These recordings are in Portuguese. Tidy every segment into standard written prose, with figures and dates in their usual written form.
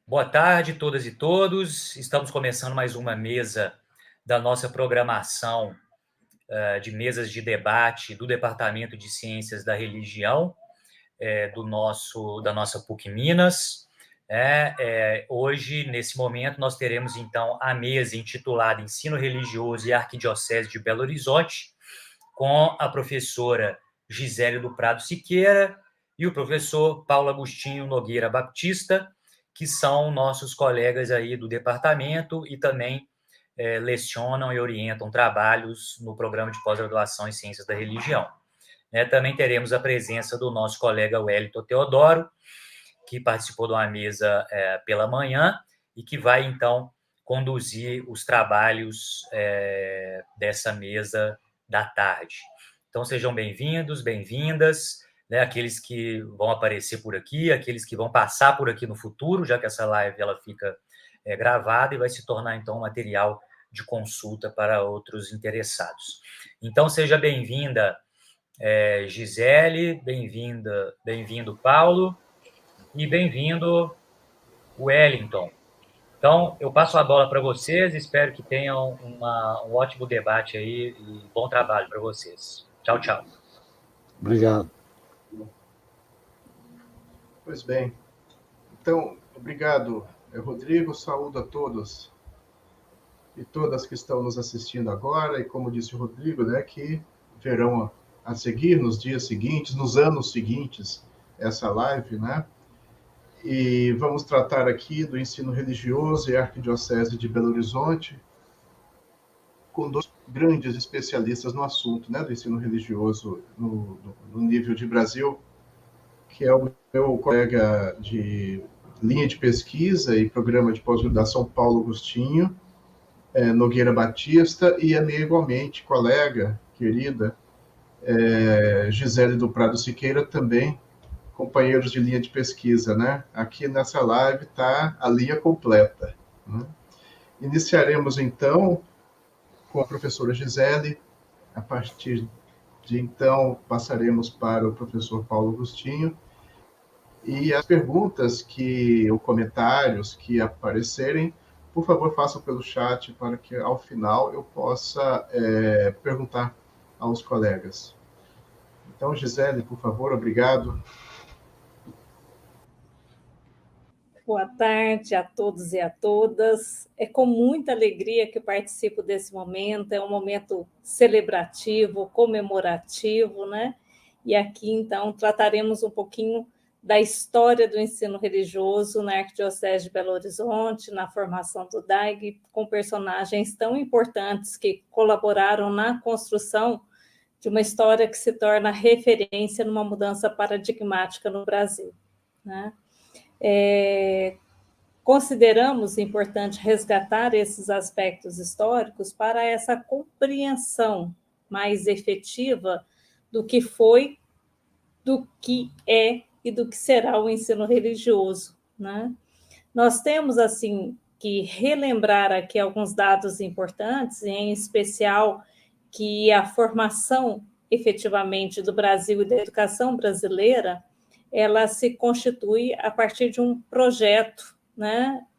Boa tarde, todas e todos. Estamos começando mais uma mesa da nossa programação de mesas de debate do Departamento de Ciências da Religião da nossa PUC Minas. Hoje, nesse momento, nós teremos, então, a mesa intitulada Ensino Religioso e Arquidiocese de Belo Horizonte, com a professora Gisele do Prado Siqueira e o professor Paulo Agostinho Nogueira Baptista, que são nossos colegas aí do departamento e também lecionam e orientam trabalhos no programa de pós-graduação em Ciências da Religião. Também teremos a presença do nosso colega Wellington Teodoro, que participou de uma mesa pela manhã e que vai, então, conduzir os trabalhos dessa mesa da tarde. Então, sejam bem-vindos, bem-vindas, aqueles que vão aparecer por aqui, aqueles que vão passar por aqui no futuro, já que essa live ela fica gravada e vai se tornar, então, um material de consulta para outros interessados. Então, seja bem-vinda, Gisele, bem-vindo, Paulo, e bem-vindo, Wellington. Então, eu passo a bola para vocês, espero que tenham um ótimo debate aí e bom trabalho para vocês. Tchau, tchau. Obrigado. Pois bem. Então, obrigado, Rodrigo. Saúdo a todos e todas que estão nos assistindo agora. E como disse o Rodrigo, que verão a seguir, nos dias seguintes, nos anos seguintes, essa live, E vamos tratar aqui do ensino religioso e arquidiocese de Belo Horizonte, com dois grandes especialistas no assunto, do ensino religioso no nível de Brasil, que é o meu colega de linha de pesquisa e programa de pós-graduação, Paulo Agostinho Nogueira Batista, e a minha igualmente colega, querida, Gisele do Prado Siqueira, também companheiros de linha de pesquisa, Aqui nessa live está a linha completa. Iniciaremos, então, com a professora Gisele. A partir de então, passaremos para o professor Paulo Agostinho. E as perguntas ou comentários que aparecerem, por favor, façam pelo chat para que, ao final, eu possa perguntar aos colegas. Então, Gisele, por favor, obrigado. Boa tarde a todos e a todas. É com muita alegria que eu participo desse momento. É um momento celebrativo, comemorativo, E aqui, então, trataremos um pouquinho da história do ensino religioso na Arquidiocese de Belo Horizonte, na formação do DAIG, com personagens tão importantes que colaboraram na construção de uma história que se torna referência numa mudança paradigmática no Brasil, Consideramos importante resgatar esses aspectos históricos para essa compreensão mais efetiva do que foi, do que é e do que será o ensino religioso, Nós temos, assim, que relembrar aqui alguns dados importantes, em especial que a formação, efetivamente, do Brasil e da educação brasileira, ela se constitui a partir de um projeto,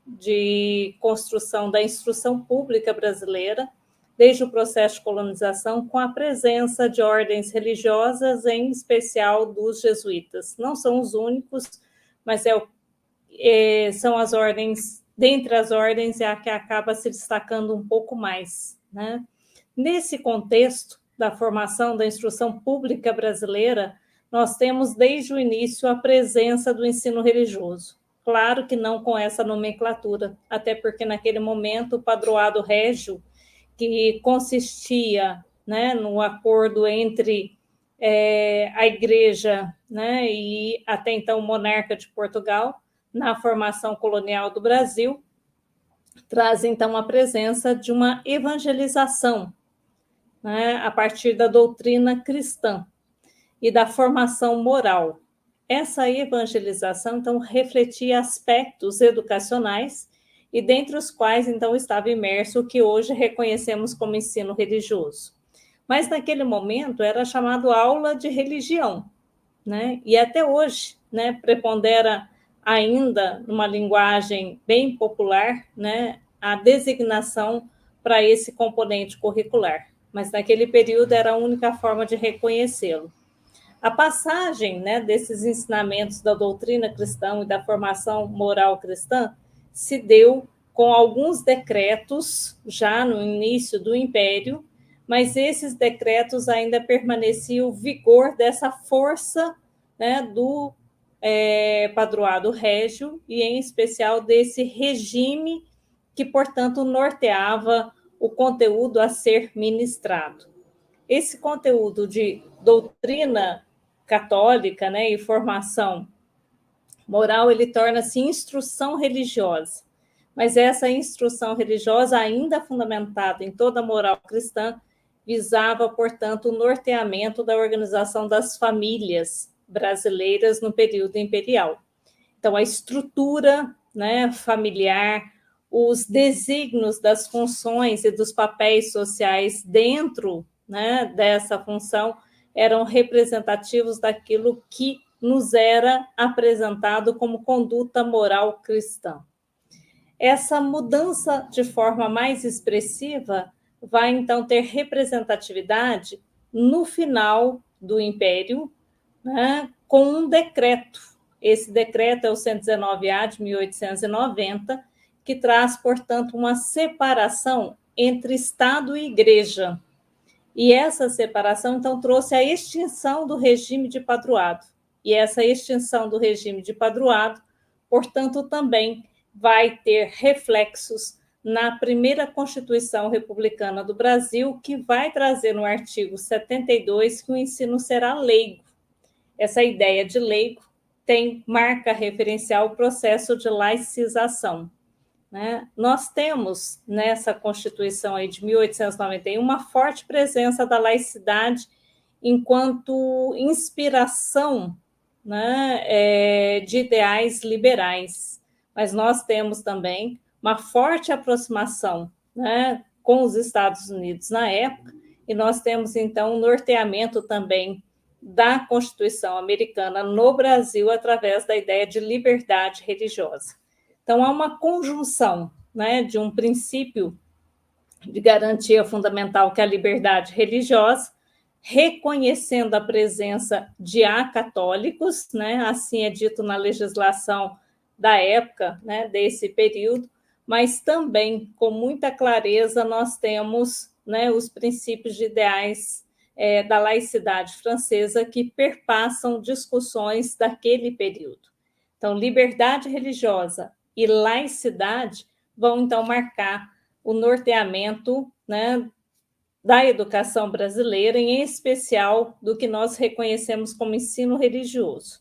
de construção da instrução pública brasileira, desde o processo de colonização, com a presença de ordens religiosas, em especial dos jesuítas. Não são os únicos, mas são as ordens, dentre as ordens, é a que acaba se destacando um pouco mais, Nesse contexto da formação da instrução pública brasileira, nós temos, desde o início, a presença do ensino religioso. Claro que não com essa nomenclatura, até porque, naquele momento, o padroado régio, que consistia no acordo entre a Igreja e, até então, o monarca de Portugal, na formação colonial do Brasil, traz, então, a presença de uma evangelização a partir da doutrina cristã e da formação moral. Essa evangelização, então, refletia aspectos educacionais e dentre os quais, então, estava imerso o que hoje reconhecemos como ensino religioso. Mas, naquele momento, era chamado aula de religião, E até hoje, prepondera ainda numa linguagem bem popular, né, a designação para esse componente curricular, mas naquele período era a única forma de reconhecê-lo. A passagem, né, desses ensinamentos da doutrina cristã e da formação moral cristã se deu com alguns decretos já no início do Império, mas esses decretos ainda permaneciam o vigor dessa força, né, do padroado régio e, em especial, desse regime que, portanto, norteava o conteúdo a ser ministrado. Esse conteúdo de doutrina católica, né, e formação moral, ele torna-se instrução religiosa. Mas essa instrução religiosa, ainda fundamentada em toda a moral cristã, visava, portanto, o norteamento da organização das famílias brasileiras no período imperial. Então, a estrutura, né, familiar, os desígnios das funções e dos papéis sociais dentro, né, dessa função eram representativos daquilo que nos era apresentado como conduta moral cristã. Essa mudança de forma mais expressiva vai, então, ter representatividade no final do Império, né, com um decreto. Esse decreto é o 119A de 1890, que traz, portanto, uma separação entre Estado e Igreja. E essa separação, então, trouxe a extinção do regime de padroado. E essa extinção do regime de padroado, portanto, também vai ter reflexos na primeira Constituição Republicana do Brasil, que vai trazer no artigo 72 que o ensino será leigo. Essa ideia de leigo tem marca referencial o processo de laicização, né? Nós temos nessa Constituição aí de 1891 uma forte presença da laicidade enquanto inspiração, né, de ideais liberais, mas nós temos também uma forte aproximação, né, com os Estados Unidos na época, e nós temos então um norteamento também da Constituição americana no Brasil através da ideia de liberdade religiosa. Então, há uma conjunção, né, de um princípio de garantia fundamental, que é a liberdade religiosa, reconhecendo a presença de acatólicos, né, assim é dito na legislação da época, né, desse período, mas também, com muita clareza, nós temos, né, os princípios de ideais da laicidade francesa que perpassam discussões daquele período. Então, liberdade religiosa e laicidade vão, então, marcar o norteamento, né, da educação brasileira, em especial do que nós reconhecemos como ensino religioso.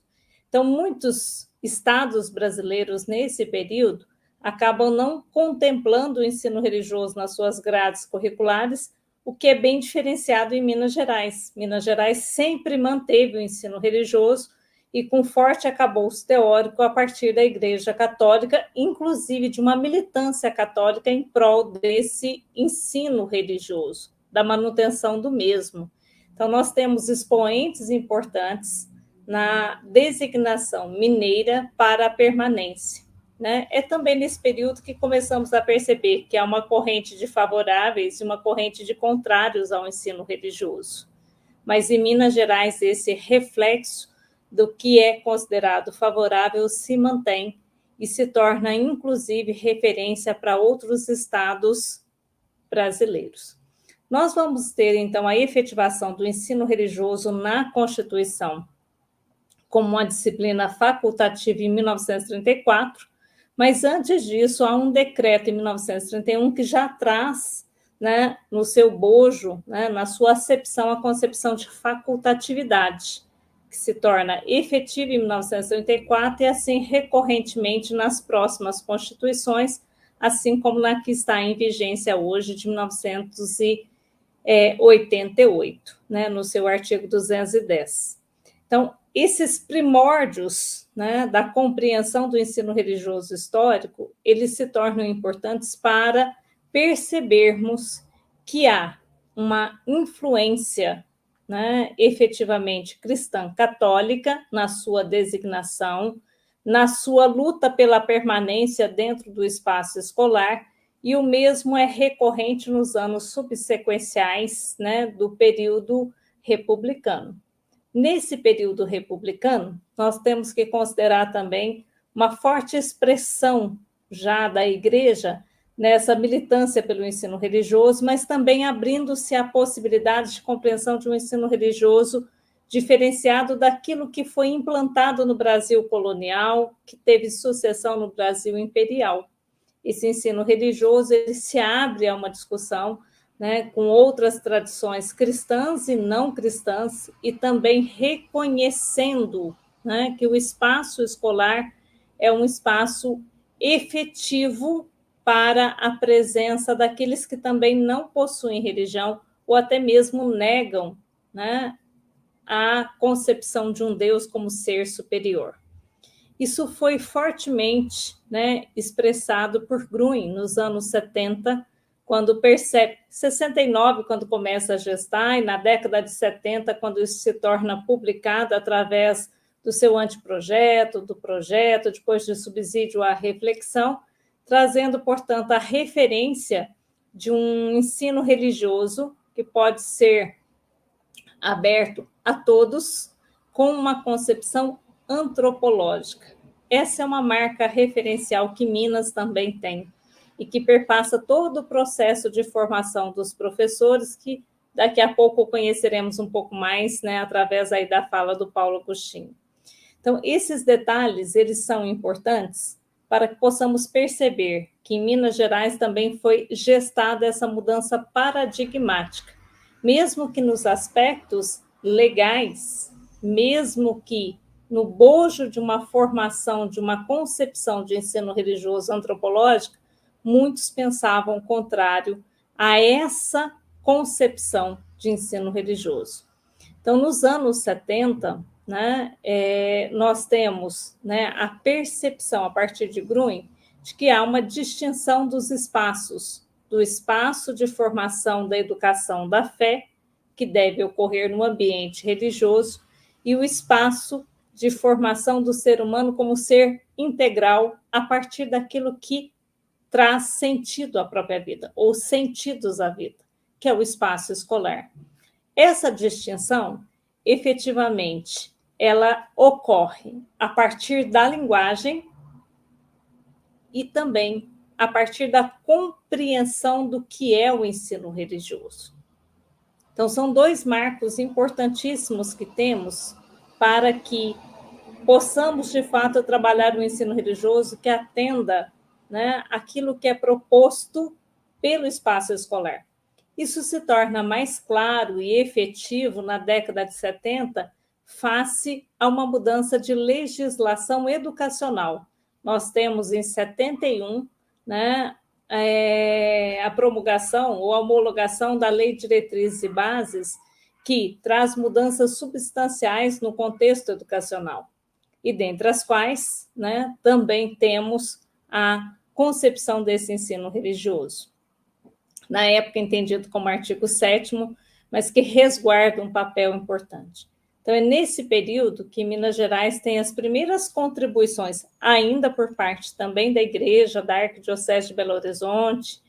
Então, muitos estados brasileiros, nesse período, acabam não contemplando o ensino religioso nas suas grades curriculares, o que é bem diferenciado em Minas Gerais. Minas Gerais sempre manteve o ensino religioso e com forte acabouço teórico a partir da Igreja Católica, inclusive de uma militância católica em prol desse ensino religioso, da manutenção do mesmo. Então, nós temos expoentes importantes na designação mineira para a permanência, né? É também nesse período que começamos a perceber que há uma corrente de favoráveis e uma corrente de contrários ao ensino religioso. Mas em Minas Gerais, esse reflexo do que é considerado favorável se mantém e se torna, inclusive, referência para outros estados brasileiros. Nós vamos ter, então, a efetivação do ensino religioso na Constituição como uma disciplina facultativa em 1934, mas antes disso há um decreto em 1931 que já traz, né, no seu bojo, né, na sua acepção, a concepção de facultatividade, que se torna efetiva em 1934 e assim recorrentemente nas próximas constituições, assim como na que está em vigência hoje, de 1988, né, no seu artigo 210. Então, esses primórdios, né, da compreensão do ensino religioso histórico, eles se tornam importantes para percebermos que há uma influência, né, efetivamente cristã católica na sua designação, na sua luta pela permanência dentro do espaço escolar, e o mesmo é recorrente nos anos subsequenciais, né, do período republicano. Nesse período republicano, nós temos que considerar também uma forte expressão já da Igreja nessa militância pelo ensino religioso, mas também abrindo-se a possibilidade de compreensão de um ensino religioso diferenciado daquilo que foi implantado no Brasil colonial, que teve sucessão no Brasil imperial. Esse ensino religioso ele se abre a uma discussão, né, com outras tradições cristãs e não cristãs, e também reconhecendo, né, que o espaço escolar é um espaço efetivo para a presença daqueles que também não possuem religião ou até mesmo negam, né, a concepção de um Deus como ser superior. Isso foi fortemente, né, expressado por Gruen nos anos 70, quando percebe, 69, quando começa a gestar, e na década de 70, quando isso se torna publicado através do seu anteprojeto, do projeto, depois de subsídio à reflexão, trazendo, portanto, a referência de um ensino religioso que pode ser aberto a todos, com uma concepção antropológica. Essa é uma marca referencial que Minas também tem, e que perpassa todo o processo de formação dos professores, que daqui a pouco conheceremos um pouco mais, né, através aí da fala do Paulo Agostinho. Então, esses detalhes, eles são importantes para que possamos perceber que em Minas Gerais também foi gestada essa mudança paradigmática, mesmo que nos aspectos legais, mesmo que no bojo de uma formação, de uma concepção de ensino religioso antropológico, muitos pensavam contrário a essa concepção de ensino religioso. Então, nos anos 70, né, nós temos, né, a percepção, a partir de Gruen, de que há uma distinção dos espaços, do espaço de formação da educação da fé, que deve ocorrer no ambiente religioso, e o espaço de formação do ser humano como ser integral a partir daquilo que traz sentido à própria vida, ou sentidos à vida, que é o espaço escolar. Essa distinção, efetivamente, ela ocorre a partir da linguagem e também a partir da compreensão do que é o ensino religioso. Então, são dois marcos importantíssimos que temos para que possamos, de fato, trabalhar o ensino religioso que atenda, né, aquilo que é proposto pelo espaço escolar. Isso se torna mais claro e efetivo na década de 70, face a uma mudança de legislação educacional. Nós temos em 71, né, a promulgação ou a homologação da Lei de Diretrizes e Bases, que traz mudanças substanciais no contexto educacional, e dentre as quais, né, também temos a concepção desse ensino religioso, na época entendido como artigo 7º, mas que resguarda um papel importante. Então, é nesse período que Minas Gerais tem as primeiras contribuições, ainda por parte também da Igreja, da Arquidiocese de Belo Horizonte,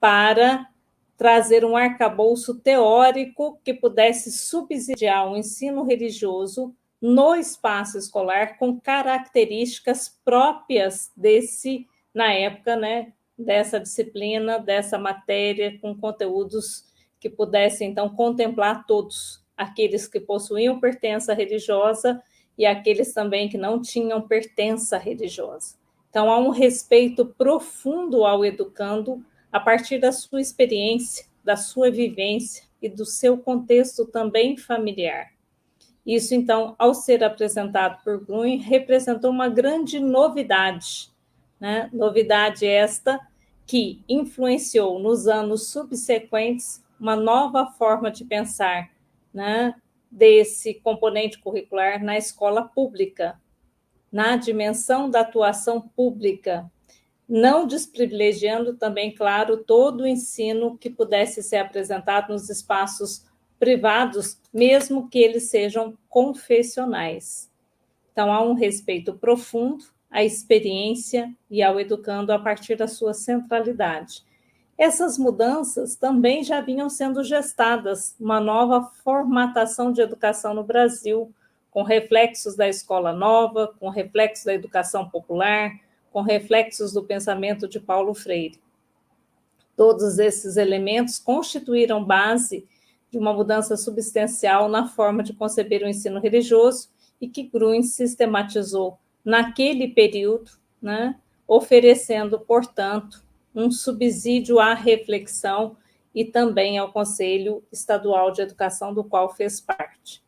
para trazer um arcabouço teórico que pudesse subsidiar o ensino religioso no espaço escolar, com características próprias desse, na época, né, dessa disciplina, dessa matéria, com conteúdos que pudessem, então, contemplar todos, aqueles que possuíam pertença religiosa e aqueles também que não tinham pertença religiosa. Então, há um respeito profundo ao educando a partir da sua experiência, da sua vivência e do seu contexto também familiar. Isso, então, ao ser apresentado por Gruen, representou uma grande novidade, né? Novidade esta que influenciou nos anos subsequentes uma nova forma de pensar, né, desse componente curricular na escola pública, na dimensão da atuação pública, não desprivilegiando também, claro, todo o ensino que pudesse ser apresentado nos espaços privados, mesmo que eles sejam confessionais. Então, há um respeito profundo à experiência e ao educando a partir da sua centralidade. Essas mudanças também já vinham sendo gestadas, uma nova formatação de educação no Brasil, com reflexos da escola nova, com reflexos da educação popular, com reflexos do pensamento de Paulo Freire. Todos esses elementos constituíram base de uma mudança substancial na forma de conceber o ensino religioso e que Gruen sistematizou naquele período, né, oferecendo, portanto, um subsídio à reflexão e também ao Conselho Estadual de Educação, do qual fez parte.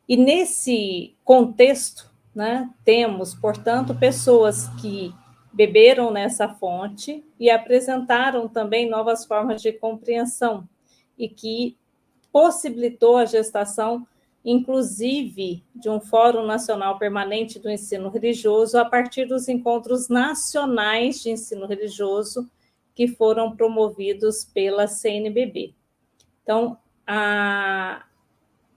E nesse contexto, né, temos, portanto, pessoas que beberam nessa fonte e apresentaram também novas formas de compreensão e que possibilitou a gestação, inclusive, de um Fórum Nacional Permanente do Ensino Religioso a partir dos encontros nacionais de ensino religioso que foram promovidos pela CNBB. Então,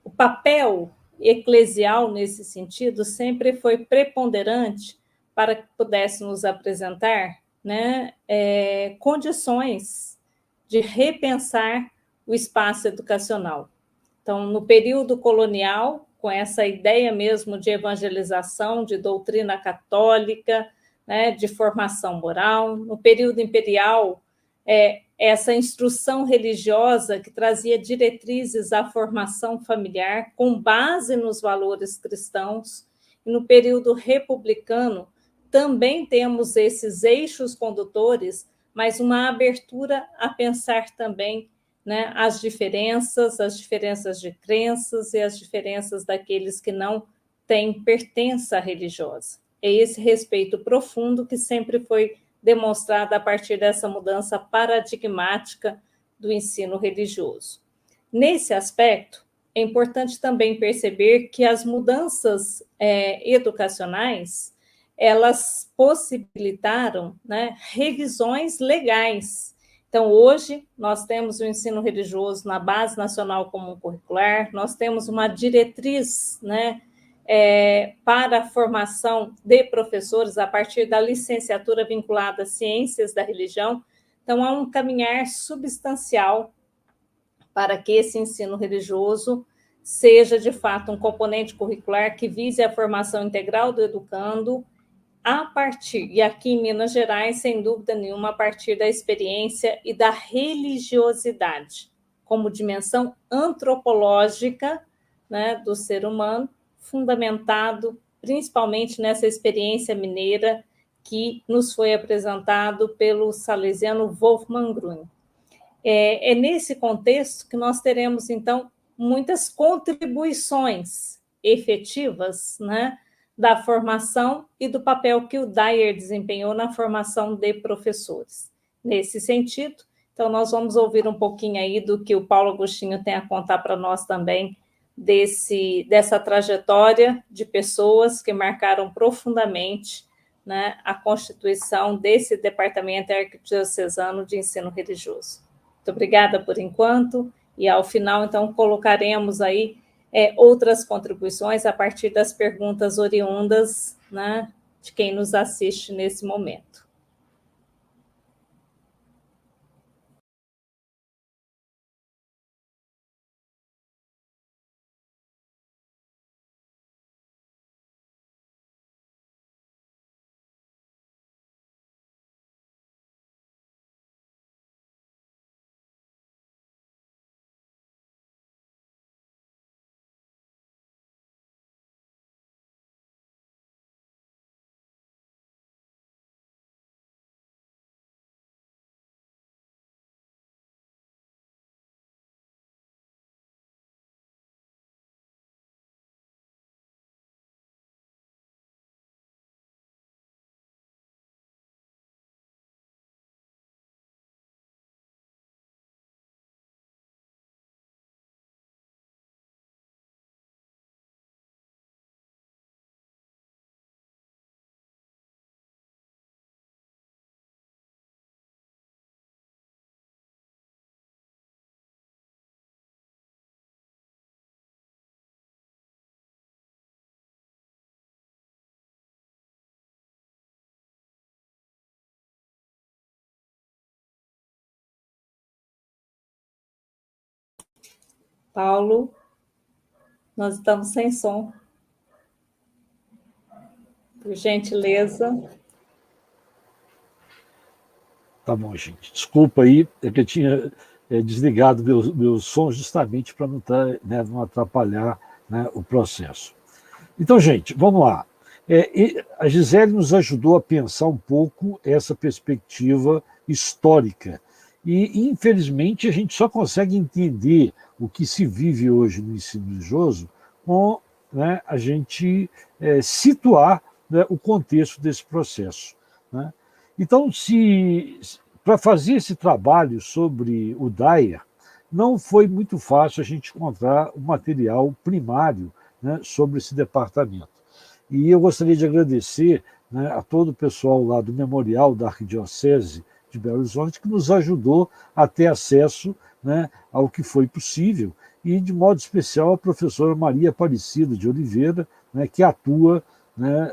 o papel eclesial, nesse sentido, sempre foi preponderante para que pudéssemos apresentar, né, condições de repensar o espaço educacional. Então, no período colonial, com essa ideia mesmo de evangelização, de doutrina católica, né, de formação moral, no período imperial, essa instrução religiosa que trazia diretrizes à formação familiar com base nos valores cristãos, e no período republicano também temos esses eixos condutores, mas uma abertura a pensar também, né, as diferenças de crenças e as diferenças daqueles que não têm pertença religiosa. É esse respeito profundo que sempre foi demonstrada a partir dessa mudança paradigmática do ensino religioso. Nesse aspecto, é importante também perceber que as mudanças educacionais, elas possibilitaram, né, revisões legais. Então, hoje, nós temos o ensino religioso na Base Nacional Comum Curricular, nós temos uma diretriz, né, para a formação de professores a partir da licenciatura vinculada às ciências da religião. Então, há um caminhar substancial para que esse ensino religioso seja, de fato, um componente curricular que vise a formação integral do educando a partir, e aqui em Minas Gerais, sem dúvida nenhuma, a partir da experiência e da religiosidade, como dimensão antropológica, né, do ser humano, fundamentado principalmente nessa experiência mineira que nos foi apresentado pelo salesiano Wolfgang Grün. É nesse contexto que nós teremos, então, muitas contribuições efetivas, né, da formação e do papel que o Dyer desempenhou na formação de professores. Nesse sentido, então, nós vamos ouvir um pouquinho aí do que o Paulo Agostinho tem a contar para nós também, dessa trajetória de pessoas que marcaram profundamente, né, a constituição desse Departamento Arquidiocesano de Ensino Religioso. Muito obrigada por enquanto, e ao final, então, colocaremos aí outras contribuições a partir das perguntas oriundas, né, de quem nos assiste nesse momento. Paulo, nós estamos sem som. Por gentileza. Tá bom, gente. Desculpa aí, é que eu tinha desligado meu som justamente para não, não atrapalhar, né, o processo. Então, gente, vamos lá. A Gisele nos ajudou a pensar um pouco essa perspectiva histórica. E, infelizmente, a gente só consegue entender o que se vive hoje no ensino religioso com, né, a gente situar, né, o contexto desse processo, né? Então, para fazer esse trabalho sobre o Dayer, não foi muito fácil a gente encontrar o material primário, né, sobre esse departamento. E eu gostaria de agradecer, né, a todo o pessoal lá do Memorial da Arquidiocese de Belo Horizonte, que nos ajudou a ter acesso, né, ao que foi possível, e de modo especial a professora Maria Aparecida de Oliveira, né, que atua, né,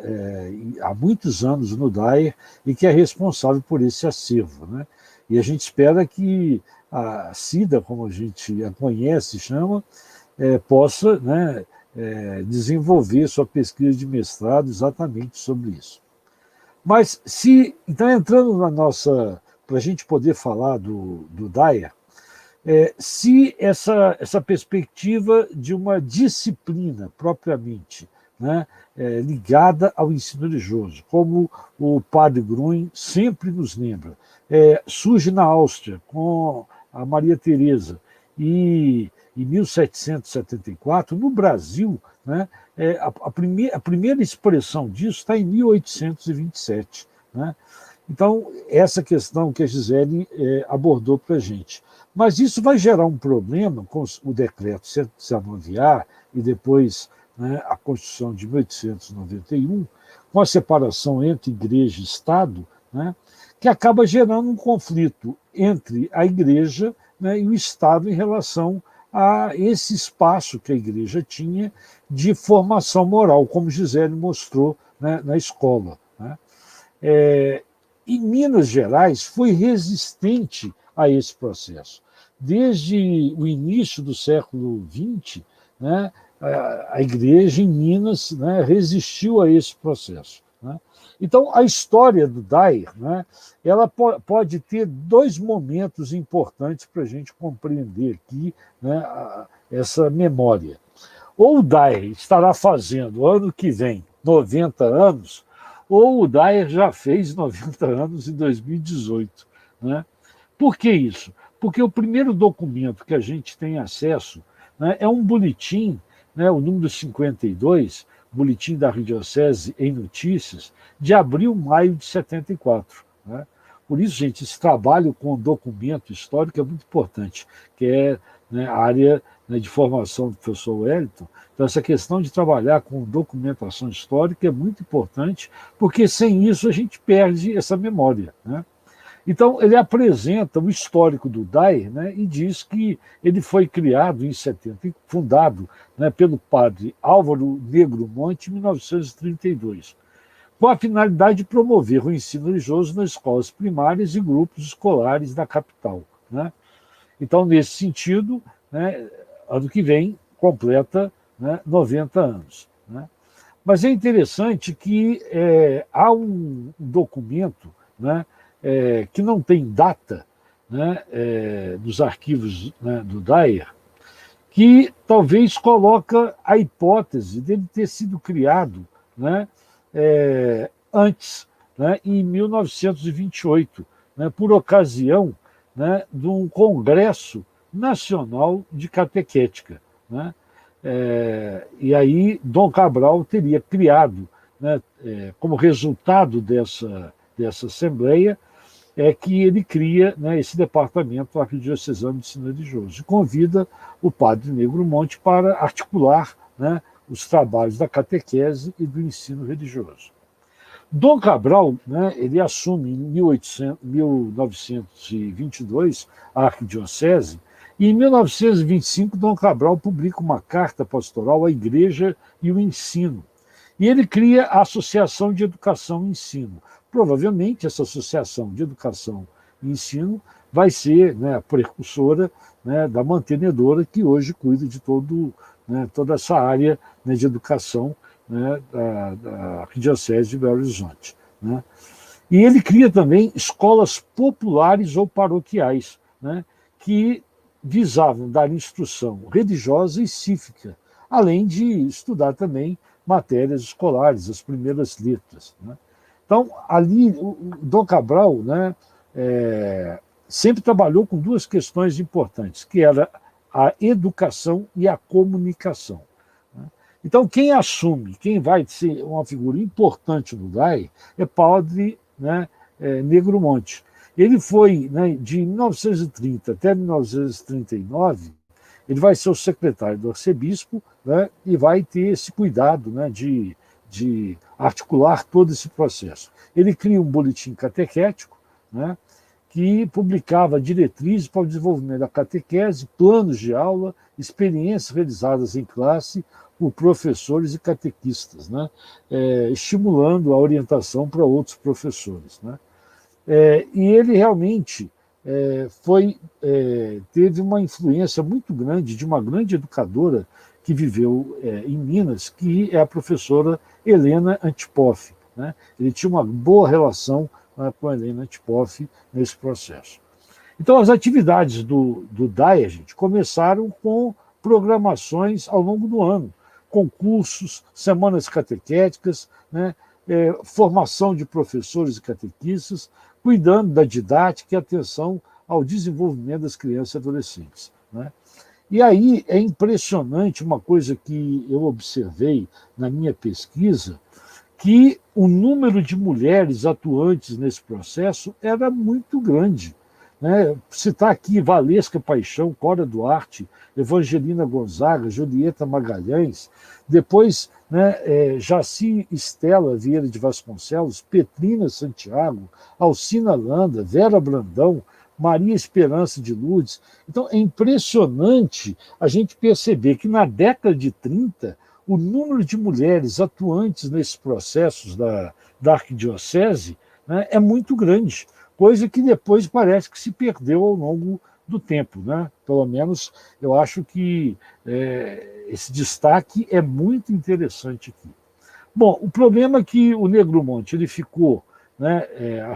há muitos anos no Dayer e que é responsável por esse acervo, né? E a gente espera que a Cida, como a gente a conhece, chama, possa, né, desenvolver sua pesquisa de mestrado exatamente sobre isso. Mas, então, entrando na nossa, para a gente poder falar do Dayer, se essa perspectiva de uma disciplina propriamente, né, ligada ao ensino religioso, como o padre Grun sempre nos lembra, surge na Áustria com a Maria Teresa e em 1774, no Brasil, né, a primeira expressão disso está em 1827. Né? Então, essa questão que a Gisele abordou para a gente. Mas isso vai gerar um problema com o decreto 119A e depois, né, a Constituição de 1891, com a separação entre igreja e Estado, né, que acaba gerando um conflito entre a igreja, né, e o Estado em relação a esse espaço que a igreja tinha de formação moral, como Gisele mostrou, né, na escola. Né. E Minas Gerais foi resistente a esse processo. Desde o início do século XX, né, a igreja em Minas, né, resistiu a esse processo. Né. Então, a história do Dayer, né, ela pode ter dois momentos importantes para a gente compreender aqui, né, essa memória. Ou o Dayer estará fazendo, ano que vem, 90 anos, ou o Dayer já fez 90 anos em 2018. Né? Por que isso? Porque o primeiro documento que a gente tem acesso, né, é um boletim, né, o número 52, Boletim da Arquidiocese em Notícias, de abril-maio de 74. Né? Por isso, gente, esse trabalho com documento histórico é muito importante, que é, né, a área, né, de formação do professor Wellington. Então, essa questão de trabalhar com documentação histórica é muito importante, porque sem isso a gente perde essa memória. Né? Então, ele apresenta o histórico do Dayer, né, e diz que ele foi criado em 70, fundado, né, pelo padre Álvaro Negro Monte em 1932, com a finalidade de promover o ensino religioso nas escolas primárias e grupos escolares da capital. Né? Então, nesse sentido, né, ano que vem completa, né, 90 anos. Né? Mas é interessante que há um documento, né, que não tem data, né, dos arquivos, né, do Dayer, que talvez coloca a hipótese dele ter sido criado, né, antes, né, em 1928, né, por ocasião, né, de um Congresso Nacional de Catequética. Né? E aí Dom Cabral teria criado, né, como resultado dessa assembleia, que ele cria, né, esse departamento arquidiocesano de ensino religioso e convida o padre Negro Monte para articular, né, os trabalhos da catequese e do ensino religioso. Dom Cabral, né, ele assume em 1922 a arquidiocese, e em 1925 Dom Cabral publica uma carta pastoral à Igreja e o Ensino. E ele cria a Associação de Educação e Ensino. Provavelmente essa Associação de Educação e Ensino vai ser, né, a precursora, né, da mantenedora que hoje cuida de toda essa área, né, de educação, né, da Arquidiocese de Belo Horizonte. Né? E ele cria também escolas populares ou paroquiais, né, que visavam dar instrução religiosa e cívica, além de estudar também matérias escolares, as primeiras letras. Né? Então, ali, o Dom Cabral, né, sempre trabalhou com duas questões importantes, que era a educação e a comunicação. Né? Então, quem assume, quem vai ser uma figura importante no DAE é Padre, né, Negromonte. Ele foi, né, de 1930 até 1939, ele vai ser o secretário do arcebispo, né, e vai ter esse cuidado, né, de articular todo esse processo. Ele cria um boletim catequético, né, que publicava diretrizes para o desenvolvimento da catequese, planos de aula, experiências realizadas em classe por professores e catequistas, né, estimulando a orientação para outros professores. Né. E ele realmente teve uma influência muito grande de uma grande educadora que viveu em Minas, que é a professora Helena Antipoff. Né? Ele tinha uma boa relação, né, com a Helena Antipoff nesse processo. Então, as atividades do DAE, gente, começaram com programações ao longo do ano, concursos, semanas catequéticas, né, formação de professores e catequistas, cuidando da didática e atenção ao desenvolvimento das crianças e adolescentes. Né? E aí é impressionante uma coisa que eu observei na minha pesquisa, que o número de mulheres atuantes nesse processo era muito grande. Né? Citar aqui Valesca Paixão, Cora Duarte, Evangelina Gonzaga, Julieta Magalhães, depois, né, Jaci Estela Vieira de Vasconcelos, Petrina Santiago, Alcina Landa, Vera Brandão, Maria Esperança de Lourdes. Então, é impressionante a gente perceber que na década de 30, o número de mulheres atuantes nesses processos da arquidiocese, né, é muito grande, coisa que depois parece que se perdeu ao longo do tempo. Né? Pelo menos eu acho que esse destaque é muito interessante aqui. Bom, o problema é que o Negromonte ele ficou, né,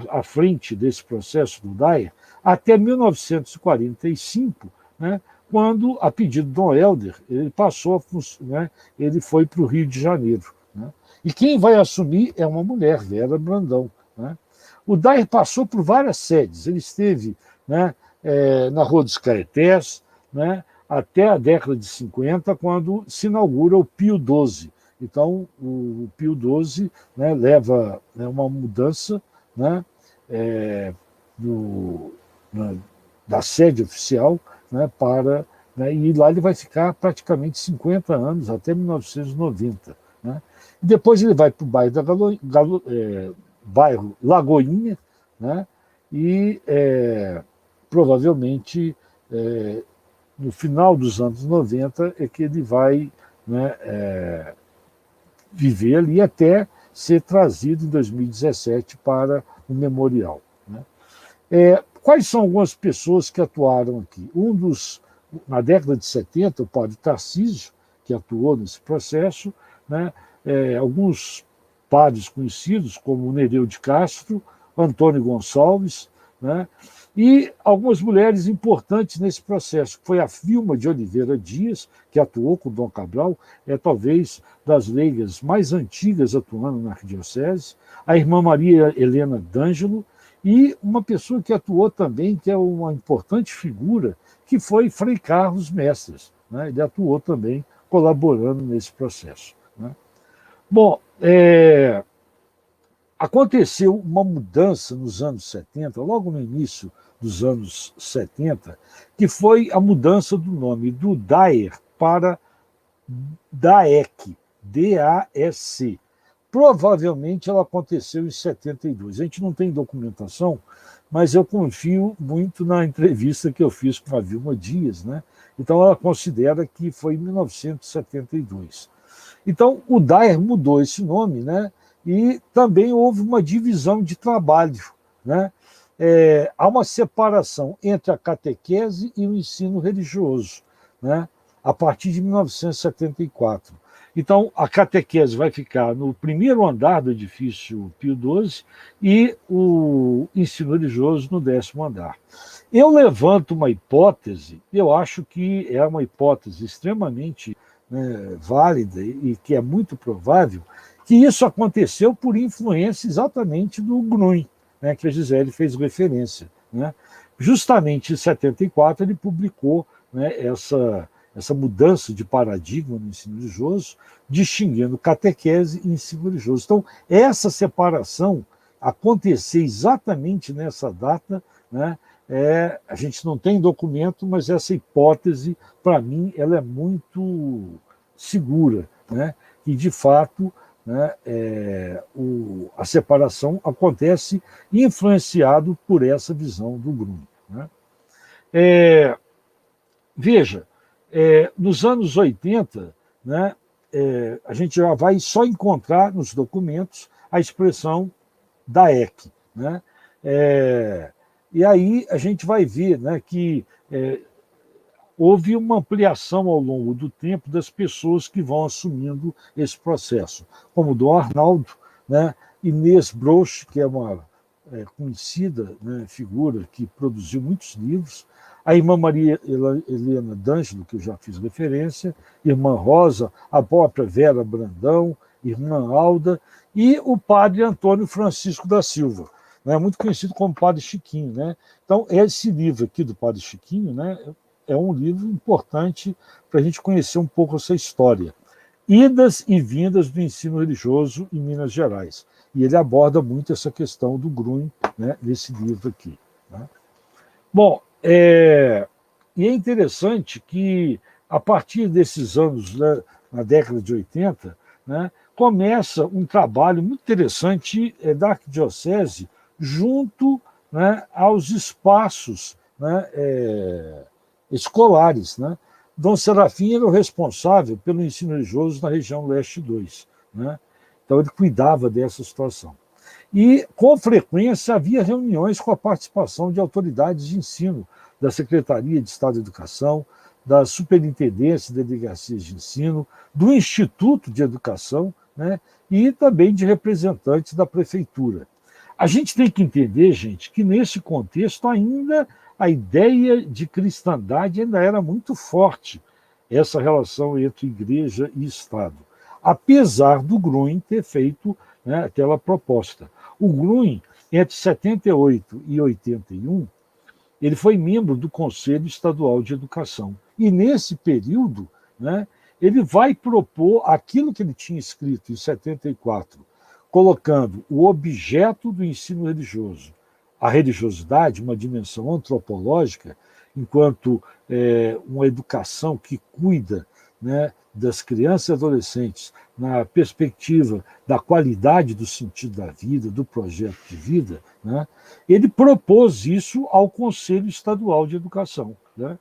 à frente desse processo do DAE até 1945, né, quando, a pedido de Dom Helder, ele passou, né, ele foi para o Rio de Janeiro. Né? E quem vai assumir é uma mulher, Vera Brandão. Né? O DAE passou por várias sedes, ele esteve, né, na Rua dos Caetés, né, até a década de 50, quando se inaugura o Pio XII. Então, o Pio XII, né, leva, né, uma mudança, né, da sede oficial, né, né, e lá ele vai ficar praticamente 50 anos, até 1990. Né? E depois ele vai para o bairro Lagoinha, né, e provavelmente no final dos anos 90 é que ele vai, né, viver ali até ser trazido em 2017 para o memorial. Né? Quais são algumas pessoas que atuaram aqui? Na década de 70, o padre Tarcísio, que atuou nesse processo, né? Alguns padres conhecidos, como Nereu de Castro, Antônio Gonçalves, né? E algumas mulheres importantes nesse processo, que foi a Vilma de Oliveira Dias, que atuou com o Dom Cabral, talvez das leigas mais antigas atuando na arquidiocese, a irmã Maria Helena D'Angelo, e uma pessoa que atuou também, que é uma importante figura, que foi Frei Carlos Mestres. Né? Ele atuou também colaborando nesse processo. Né? Bom, aconteceu uma mudança nos anos 70, logo no início dos anos 70, que foi a mudança do nome do DAER para DAEC, D-A-E-C. Provavelmente ela aconteceu em 72. A gente não tem documentação, mas eu confio muito na entrevista que eu fiz com a Vilma Dias. Né? Então ela considera que foi em 1972. Então o DAER mudou esse nome, né? E também houve uma divisão de trabalho. Né? há uma separação entre a catequese e o ensino religioso, né, a partir de 1974. Então, a catequese vai ficar no primeiro andar do edifício Pio XII e o ensino religioso no 10º andar. Eu levanto uma hipótese, eu acho que é uma hipótese extremamente, né, válida e que é muito provável, que isso aconteceu por influência exatamente do Grun, né, que a Gisele fez referência, né? Justamente em 74 ele publicou, né, essa mudança de paradigma no ensino religioso, distinguindo catequese e ensino religioso. Então, essa separação acontecer exatamente nessa data, né, a gente não tem documento, mas essa hipótese, para mim, ela é muito segura, né, e, de fato, né, a separação acontece influenciado por essa visão do Grun, né? Veja, nos anos 80, né, a gente já vai só encontrar nos documentos a expressão da EC, né? E aí a gente vai ver, né, que houve uma ampliação ao longo do tempo das pessoas que vão assumindo esse processo, como Dom Arnaldo, né, Inês Broch, que é uma conhecida, né, figura que produziu muitos livros, a irmã Maria Helena D'Angelo, que eu já fiz referência, irmã Rosa, a própria Vera Brandão, irmã Alda, e o padre Antônio Francisco da Silva, né, muito conhecido como Padre Chiquinho, né? Então, esse livro aqui do Padre Chiquinho, né, é um livro importante para a gente conhecer um pouco essa história. Idas e vindas do ensino religioso em Minas Gerais. E ele aborda muito essa questão do Grun, né, nesse livro aqui, né? Bom, e é interessante que, a partir desses anos, né, na década de 80, né, começa um trabalho muito interessante da arquidiocese junto, né, aos espaços, né, escolares, né? Dom Serafim era o responsável pelo ensino religioso na região Leste 2, né? Então ele cuidava dessa situação. E, com frequência, havia reuniões com a participação de autoridades de ensino, da Secretaria de Estado de Educação, da Superintendência de Delegacias de Ensino, do Instituto de Educação, né, e também de representantes da Prefeitura. A gente tem que entender, gente, que nesse contexto ainda a ideia de cristandade ainda era muito forte, essa relação entre igreja e Estado, apesar do Grun ter feito, né, aquela proposta. O Grun, entre 78 e 81, ele foi membro do Conselho Estadual de Educação. E, nesse período, né, ele vai propor aquilo que ele tinha escrito em 74, colocando o objeto do ensino religioso, a religiosidade, uma dimensão antropológica, enquanto uma educação que cuida, né, das crianças e adolescentes na perspectiva da qualidade do sentido da vida, do projeto de vida, né, ele propôs isso ao Conselho Estadual de Educação, né?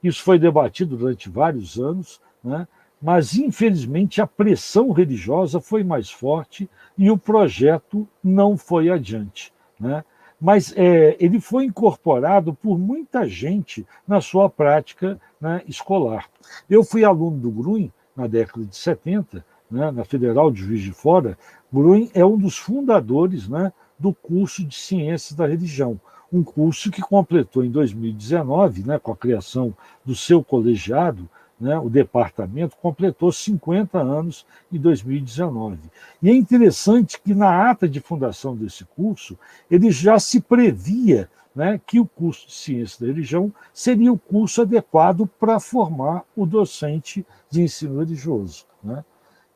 Isso foi debatido durante vários anos, né, mas, infelizmente, a pressão religiosa foi mais forte e o projeto não foi adiante, né? Mas ele foi incorporado por muita gente na sua prática, né, escolar. Eu fui aluno do Grun na década de 70, né, na Federal de Juiz de Fora. Grun é um dos fundadores, né, do curso de Ciências da Religião, um curso que completou em 2019, né, com a criação do seu colegiado, né, o departamento completou 50 anos em 2019. E é interessante que, na ata de fundação desse curso, ele já se previa, né, que o curso de Ciência da Religião seria o curso adequado para formar o docente de ensino religioso, né?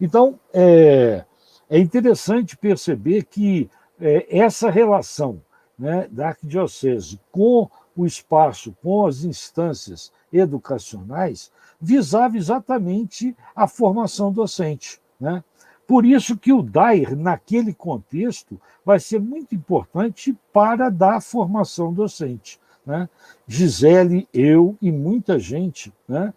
Então, é interessante perceber que essa relação, né, da arquidiocese com o espaço, com as instâncias educacionais, visava exatamente a formação docente, né? Por isso que o DAIR, naquele contexto, vai ser muito importante para dar formação docente, né? Gisele, eu e muita gente, né,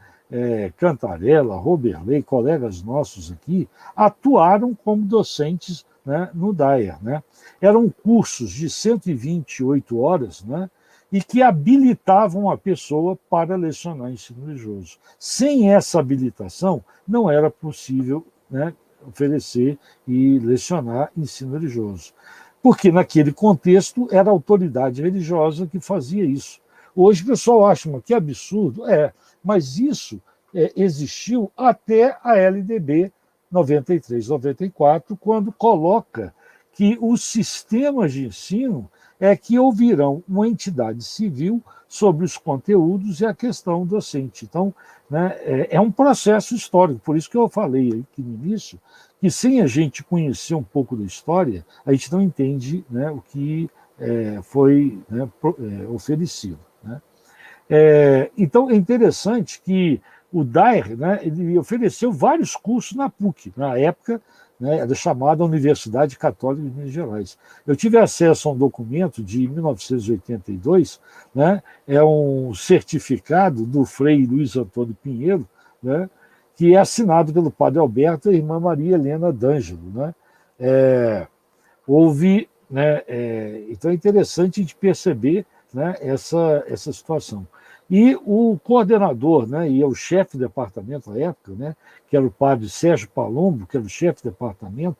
Cantarella, Roberley, colegas nossos aqui, atuaram como docentes né, no DAER. Né? Eram cursos de 128 horas, né, e que habilitavam a pessoa para lecionar ensino religioso. Sem essa habilitação, não era possível, né, oferecer e lecionar ensino religioso. Porque, naquele contexto, era a autoridade religiosa que fazia isso. Hoje o pessoal acha, mas que absurdo. Mas isso existiu até a LDB 93, 94, quando coloca que os sistemas de ensino que ouvirão uma entidade civil sobre os conteúdos e a questão docente. Então, né, é um processo histórico, por isso que eu falei aqui no início, que sem a gente conhecer um pouco da história, a gente não entende, né, o que foi, né, oferecido. Né? Então, é interessante que o DAER, né, ele ofereceu vários cursos na PUC, na época, né, era chamada Universidade Católica de Minas Gerais. Eu tive acesso a um documento de 1982, né, é um certificado do Frei Luiz Antônio Pinheiro, né, que é assinado pelo Padre Alberto e a irmã Maria Helena D'Angelo. Né? Houve, né, então é interessante a gente perceber, né, essa situação. E o coordenador, né, e o chefe de departamento na época, né, que era o padre Sérgio Palombo, que era o chefe de departamento,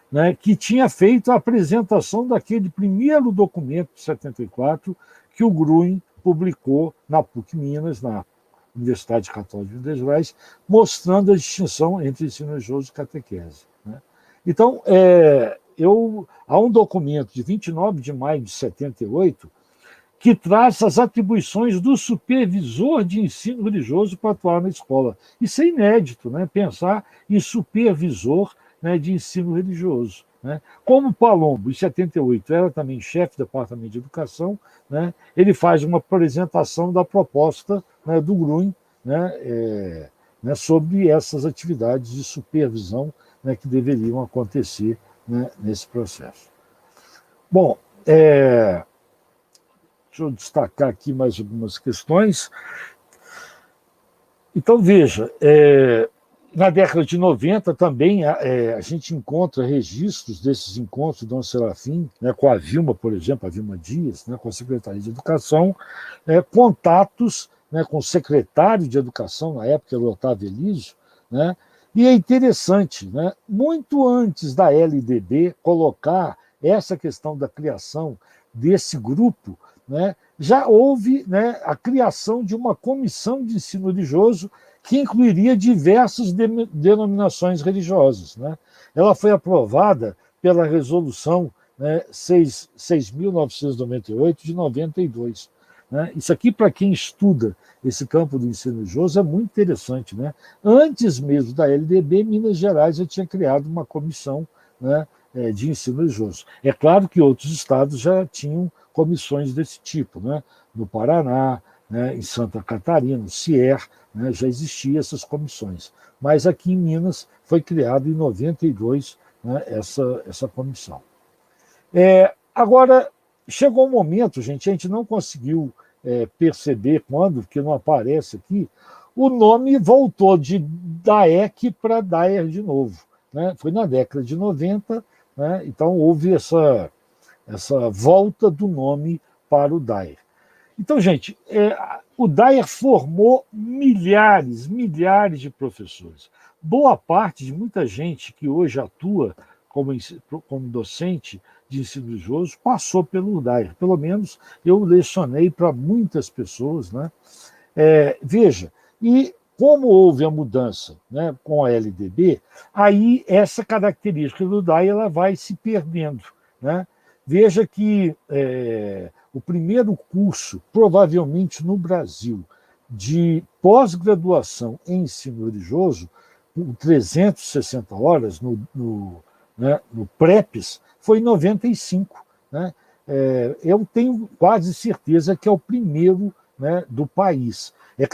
né, que tinha feito a apresentação daquele primeiro documento de 74 que o Gruen publicou na PUC Minas, na Universidade Católica de Minas Gerais, mostrando a distinção entre ensino religioso e catequese. Né? Então, há um documento de 29 de maio de 78 que traz as atribuições do supervisor de ensino religioso para atuar na escola. Isso é inédito, né? Pensar em supervisor, né, de ensino religioso. Né? Como Palombo, em 78, era também chefe do Departamento de Educação, né, ele faz uma apresentação da proposta, né, do Gruen, né, sobre essas atividades de supervisão, né, que deveriam acontecer, né, nesse processo. Bom, deixa eu destacar aqui mais algumas questões. Então, veja, na década de 90 também a gente encontra registros desses encontros do Dom Serafim, né, com a Vilma, por exemplo, a Vilma Dias, né, com a Secretaria de Educação, contatos, né, com o secretário de Educação, na época, era o Otávio Elísio, né, e é interessante, né, muito antes da LDB colocar essa questão da criação desse grupo, né, já houve, né, a criação de uma comissão de ensino religioso que incluiria diversas denominações religiosas. Né? Ela foi aprovada pela resolução, né, 6.998 de 92. Né? Isso aqui, para quem estuda esse campo do ensino religioso, é muito interessante. Né? Antes mesmo da LDB, Minas Gerais já tinha criado uma comissão, né, de ensino religioso. É claro que outros estados já tinham comissões desse tipo, né? No Paraná, né, em Santa Catarina, no CIER, né, já existiam essas comissões. Mas aqui em Minas foi criado em 92, né, essa comissão. Agora, chegou um momento, gente, a gente não conseguiu perceber quando, porque não aparece aqui, o nome voltou de DAEC para DAER de novo. Né? Foi na década de 90, né, então houve essa volta do nome para o DAER. Então, gente, o DAER formou milhares de professores. Boa parte de muita gente que hoje atua como docente de ensino religioso passou pelo DAER. Pelo menos eu lecionei para muitas pessoas. Né? Veja, e como houve a mudança, né, com a LDB, aí essa característica do DAER ela vai se perdendo. Né? Veja que o primeiro curso, provavelmente no Brasil, de pós-graduação em ensino religioso, com 360 horas no PREPS, foi em 95. Né? Eu tenho quase certeza que é o primeiro, né, do país.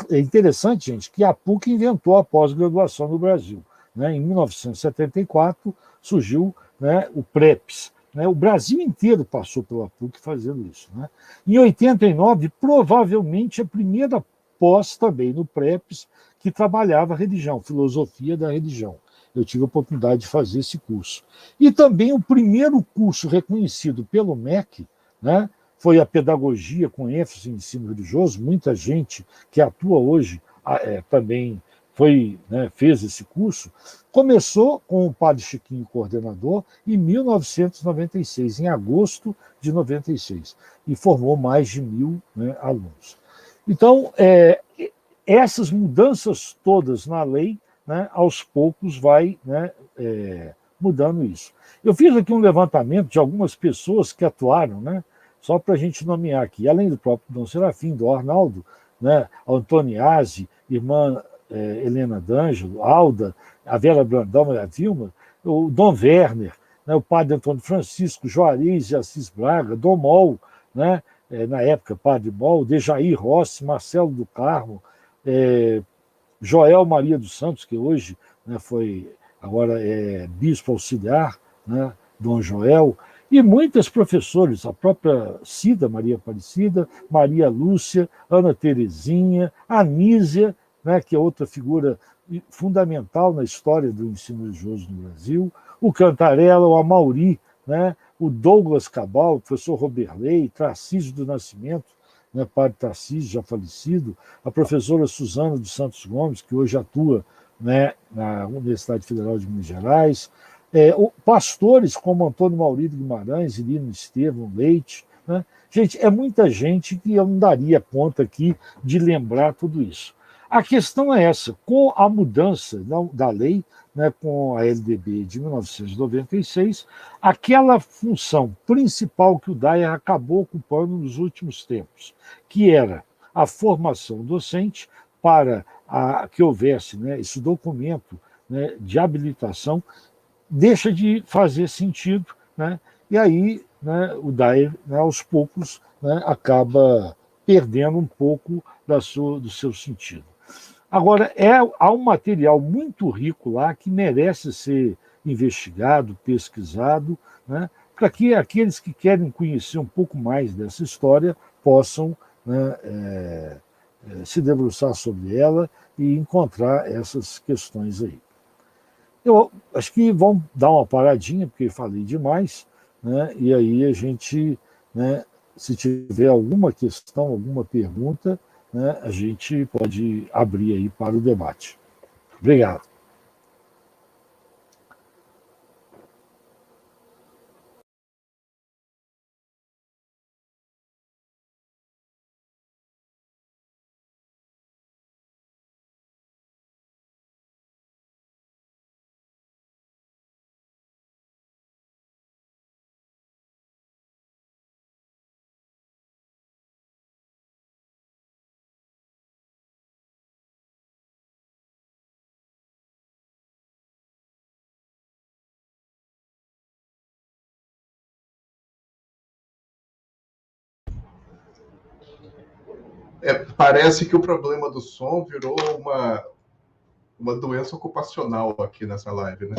É interessante, gente, que a PUC inventou a pós-graduação no Brasil. Né? Em 1974 surgiu, né, o PREPS. Né? O Brasil inteiro passou pela PUC fazendo isso. Né? Em 89, provavelmente a primeira pós também no PREPS que trabalhava a religião, filosofia da religião. eu tive a oportunidade de fazer esse curso. E também o primeiro curso reconhecido pelo MEC, né, foi a pedagogia com ênfase em ensino religioso. Muita gente que atua hoje também fez esse curso. Começou com o padre Chiquinho coordenador em 1996, em agosto de 96, e formou mais de 1.000, né, alunos. Então, essas mudanças todas na lei, né, aos poucos vai, né, mudando isso. Eu fiz aqui um levantamento de algumas pessoas que atuaram, né, só para a gente nomear aqui, além do próprio Dom Serafim, do Arnaldo, né, Antoniazzi, irmã Helena D'Angelo, Alda, a Vera Brandão e a Vilma, o Dom Werner, né, o padre Antônio Francisco, Juarez de Assis Braga, Dom Mol, né, na época padre Mol, Dejair Rossi, Marcelo do Carmo, Joel Maria dos Santos, que hoje, né, agora é bispo auxiliar, né, Dom Joel, e muitas professores, a própria Cida Maria Aparecida, Maria Lúcia, Ana Terezinha, Anísia, né, que é outra figura fundamental na história do ensino religioso no Brasil, o Cantarella, o Amauri, né, o Douglas Cabal, o professor Roberley, Tarcísio do Nascimento, né, padre Tarcísio, já falecido, a professora Suzana dos Santos Gomes, que hoje atua, né, na Universidade Federal de Minas Gerais, pastores como Antônio Maurício Guimarães, Irino Estevão Leite, né? Gente, é muita gente que eu não daria conta aqui de lembrar tudo isso. A questão é essa: com a mudança da lei, né, com a LDB de 1996, aquela função principal que o DAER acabou ocupando nos últimos tempos, que era a formação docente para que houvesse, né, esse documento, né, de habilitação, deixa de fazer sentido, né? E aí, né, o DAER, né, aos poucos, né, acaba perdendo um pouco do seu sentido. Agora, há um material muito rico lá que merece ser investigado, pesquisado, né, para que aqueles que querem conhecer um pouco mais dessa história possam, né, se debruçar sobre ela e encontrar essas questões aí. Eu acho que vamos dar uma paradinha, porque falei demais, né? E aí a gente, né, se tiver alguma questão, alguma pergunta, né, a gente pode abrir aí para o debate. Obrigado. Parece que o problema do som virou uma doença ocupacional aqui nessa live, né?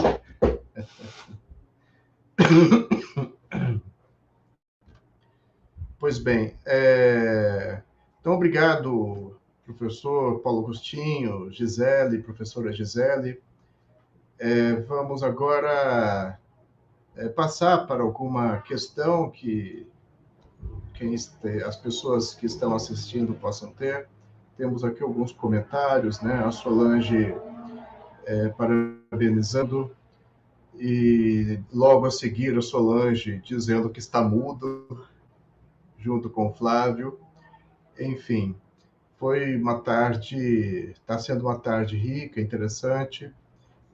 Pois bem, então obrigado, professor Paulo Agostinho, Gisele, professora Gisele. Vamos agora passar para alguma questão que as pessoas que estão assistindo possam ter. Temos aqui alguns comentários, né? A Solange parabenizando, e logo a seguir a Solange dizendo que está mudo, junto com o Flávio. Enfim, está sendo uma tarde rica, interessante,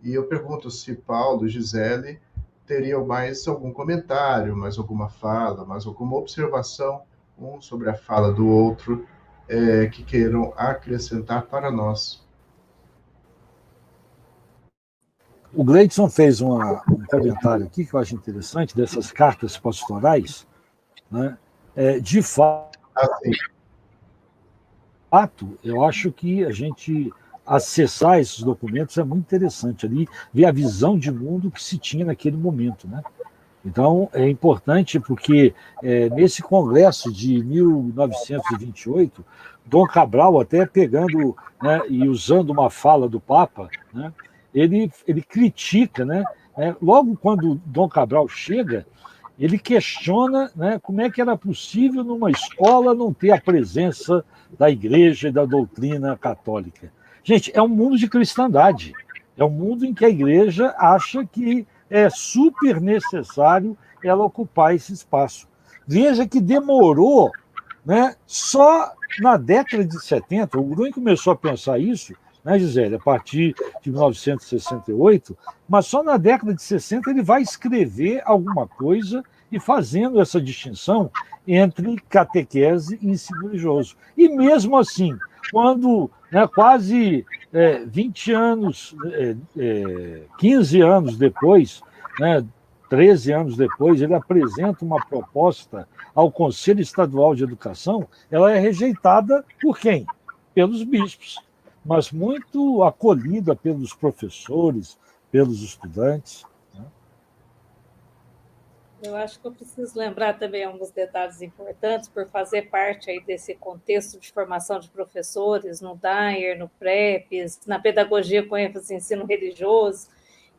e eu pergunto se Paulo e Gisele teriam mais algum comentário, mais alguma fala, mais alguma observação, um sobre a fala do outro, que queiram acrescentar para nós. O Gleidson fez um comentário aqui que eu acho interessante, dessas cartas pastorais, né? De fato, eu acho que a gente acessar esses documentos é muito interessante, ali ver a visão de mundo que se tinha naquele momento, né? Então, é importante porque nesse congresso de 1928, Dom Cabral, até pegando, né, e usando uma fala do Papa, né, ele critica, né? Logo quando Dom Cabral chega, ele questiona, né, como é que era possível numa escola não ter a presença da igreja e da doutrina católica. Gente, é um mundo de cristandade, é um mundo em que a igreja acha que é super necessário ela ocupar esse espaço. Veja que demorou, né, só na década de 70, o Gruen começou a pensar isso, né, Gisele, a partir de 1968, mas só na década de 60 ele vai escrever alguma coisa e fazendo essa distinção entre catequese e ensino religioso. E mesmo assim, quando, né, quase 20 anos, 15 anos depois, né, 13 anos depois, ele apresenta uma proposta ao Conselho Estadual de Educação, ela é rejeitada por quem? Pelos bispos, mas muito acolhida pelos professores, pelos estudantes. Eu acho que eu preciso lembrar também alguns detalhes importantes por fazer parte aí desse contexto de formação de professores no DAER, no PrEPs, na pedagogia com ênfase em ensino religioso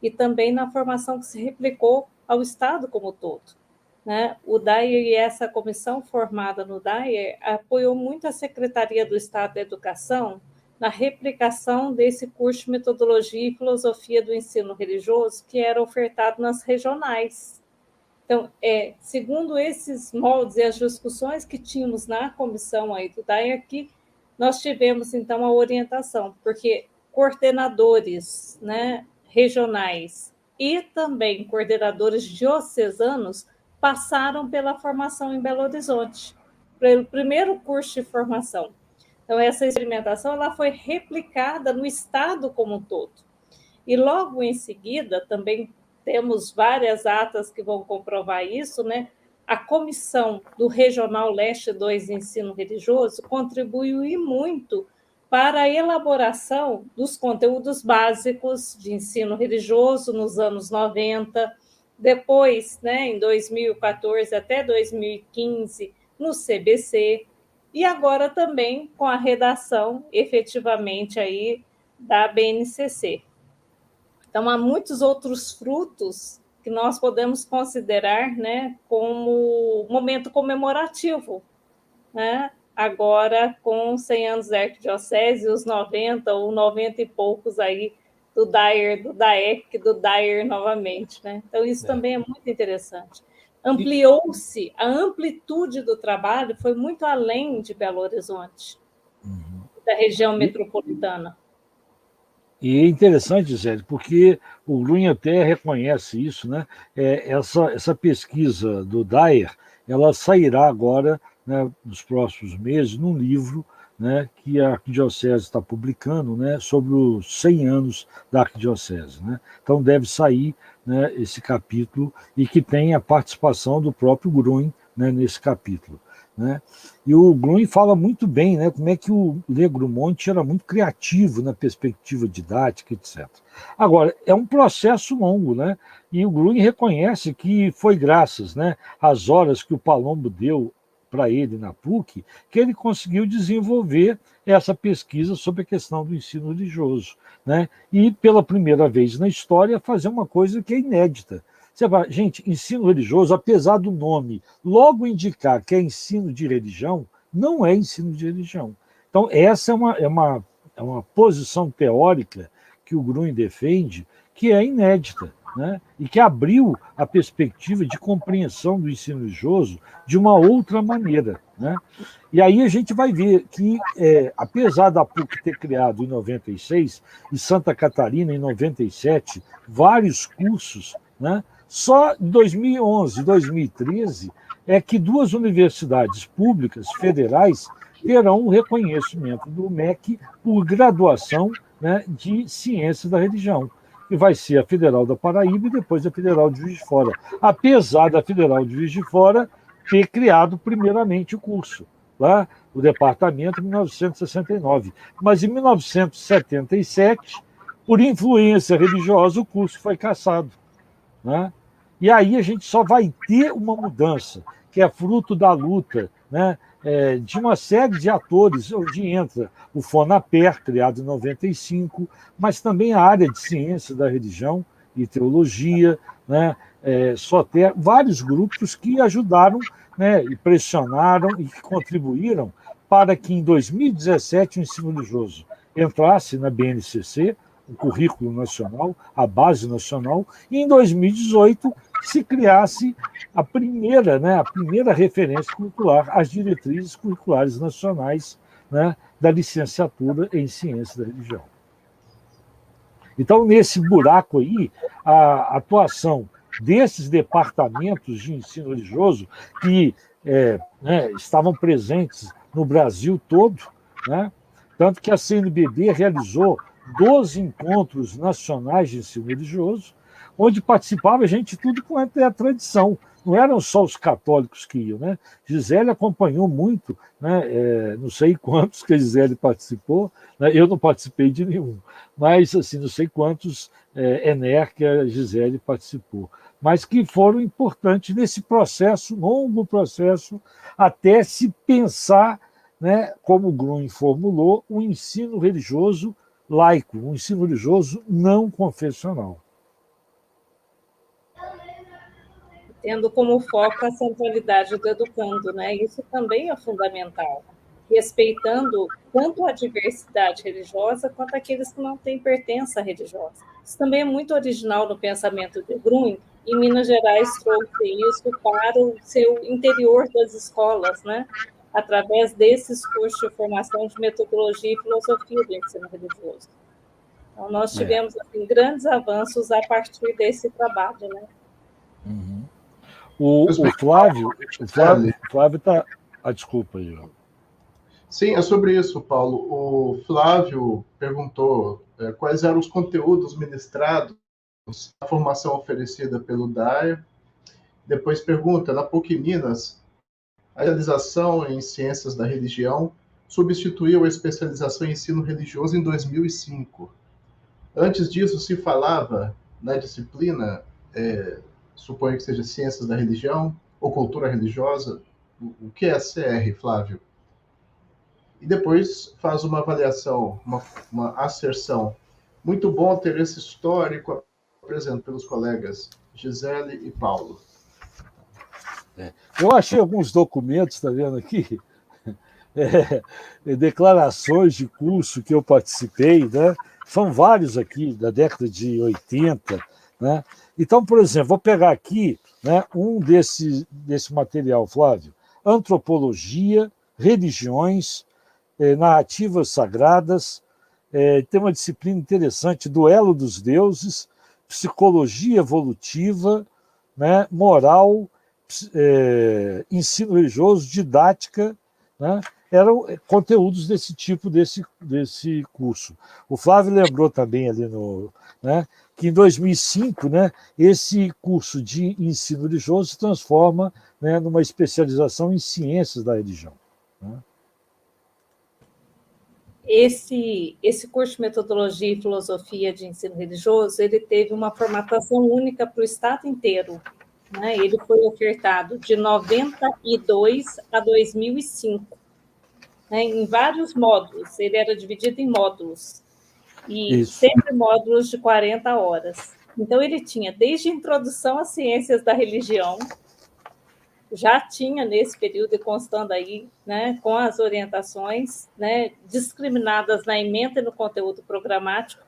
e também na formação que se replicou ao Estado como um todo, né? O DAER e essa comissão formada no DAER apoiou muito a Secretaria do Estado da Educação na replicação desse curso de metodologia e filosofia do ensino religioso que era ofertado nas regionais. Então, segundo esses moldes e as discussões que tínhamos na comissão aí do DAER, que nós tivemos, então, a orientação, porque coordenadores, né, regionais e também coordenadores diocesanos passaram pela formação em Belo Horizonte, pelo primeiro curso de formação. Então, essa experimentação ela foi replicada no Estado como um todo. E logo em seguida, também temos várias atas que vão comprovar isso, né? A comissão do Regional Leste 2 de Ensino Religioso contribuiu e muito para a elaboração dos conteúdos básicos de ensino religioso nos anos 90, depois, né, em 2014 até 2015, no CBC, e agora também com a redação, efetivamente, aí, da BNCC. Então, há muitos outros frutos que nós podemos considerar, né, como momento comemorativo, né? Agora, com 100 anos da Arquidiocese, os 90 ou 90 e poucos aí do DAER, do DAEC, do DAER novamente, né? Então, isso também é muito interessante. Ampliou-se, a amplitude do trabalho foi muito além de Belo Horizonte, da região metropolitana. E é interessante, Gisele, porque o Gruen até reconhece isso, né? Essa pesquisa do DAER, ela sairá agora, né, nos próximos meses, num livro, né, que a Arquidiocese está publicando, né, sobre os 100 anos da Arquidiocese, né? Então deve sair, né, esse capítulo e que tem a participação do próprio Gruen, né, nesse capítulo, né? E o Gruen fala muito bem, né, como é que o Negromonte era muito criativo na perspectiva didática, etc. Agora, é um processo longo, né? E o Gruen reconhece que foi graças, né, às horas que o Palombo deu para ele na PUC que ele conseguiu desenvolver essa pesquisa sobre a questão do ensino religioso, né? E, pela primeira vez na história, fazer uma coisa que é inédita. Você vai, gente, ensino religioso, apesar do nome logo indicar que é ensino de religião, não é ensino de religião. Então, essa é uma posição teórica que o Gruen defende que é inédita, né? E que abriu a perspectiva de compreensão do ensino religioso de uma outra maneira, né? E aí a gente vai ver que, apesar da PUC ter criado em 96 e Santa Catarina em 97 vários cursos, né? Só em 2011 e 2013 é que duas universidades públicas federais terão o reconhecimento do MEC por graduação, né, de ciências da religião, que vai ser a Federal da Paraíba e depois a Federal de Juiz de Fora, apesar da Federal de Juiz de Fora ter criado primeiramente o curso, lá o departamento em 1969. Mas em 1977, por influência religiosa, o curso foi cassado, né? E aí a gente só vai ter uma mudança, que é fruto da luta, né, de uma série de atores, onde entra o FONAPER, criado em 95, mas também a área de ciência da religião e teologia, né, SOTER, vários grupos que ajudaram, né, e pressionaram e que contribuíram para que, em 2017, o ensino religioso entrasse na BNCC, o currículo nacional, a base nacional, e em 2018 se criasse a primeira referência curricular, as diretrizes curriculares nacionais, né, da licenciatura em Ciência da Religião. Então, nesse buraco aí, a atuação desses departamentos de ensino religioso que estavam presentes no Brasil todo, né, tanto que a CNBB realizou 12 encontros nacionais de ensino religioso, onde participava gente tudo quanto é a tradição. Não eram só os católicos que iam, né? Gisele acompanhou muito, né? Não sei quantos que a Gisele participou, né? Eu não participei de nenhum, mas assim, não sei quantos ENER que a Gisele participou, mas que foram importantes nesse processo, longo processo, até se pensar, né, como o Grun formulou, um ensino religioso laico, um ensino religioso não confessional. Tendo como foco a centralidade do educando, né? Isso também é fundamental, respeitando tanto a diversidade religiosa quanto aqueles que não têm pertença religiosa. Isso também é muito original no pensamento de Grun, e Minas Gerais trouxe isso para o seu interior das escolas, né? Através desses cursos de formação de metodologia e filosofia do ensino religioso. Então, nós tivemos assim, grandes avanços a partir desse trabalho, né? Uhum. O Flávio está... desculpa, João. Sim, é sobre isso, Paulo. O Flávio perguntou quais eram os conteúdos ministrados na formação oferecida pelo DAE. Depois pergunta, na PUC Minas, a especialização em Ciências da Religião substituiu a especialização em Ensino Religioso em 2005. Antes disso, se falava na disciplina, suponho que seja Ciências da Religião ou Cultura Religiosa. O que é a CR, Flávio? E depois faz uma avaliação, uma asserção. Muito bom ter esse histórico apresentado pelos colegas Gisele e Paulo. Eu achei alguns documentos, está vendo aqui? Declarações de curso que eu participei, né? São vários aqui, da década de 80. Né? Então, por exemplo, vou pegar aqui, né, um desse material, Flávio. Antropologia, religiões, narrativas sagradas, tem uma disciplina interessante, duelo dos deuses, psicologia evolutiva, né, moral, ensino religioso, didática, né, eram conteúdos desse tipo, desse curso. O Flávio lembrou também ali né, que em 2005, né, esse curso de ensino religioso se transforma, né, numa especialização em ciências da religião. Né? Esse curso de metodologia e filosofia de ensino religioso, ele teve uma formatação única para o estado inteiro. Né? Ele foi ofertado de 92 a 2005, né? Em vários módulos. Ele era dividido em módulos, e sempre módulos de 40 horas. Então, ele tinha desde a introdução às ciências da religião, já tinha nesse período e constando aí, né, com as orientações, né, discriminadas na ementa e no conteúdo programático,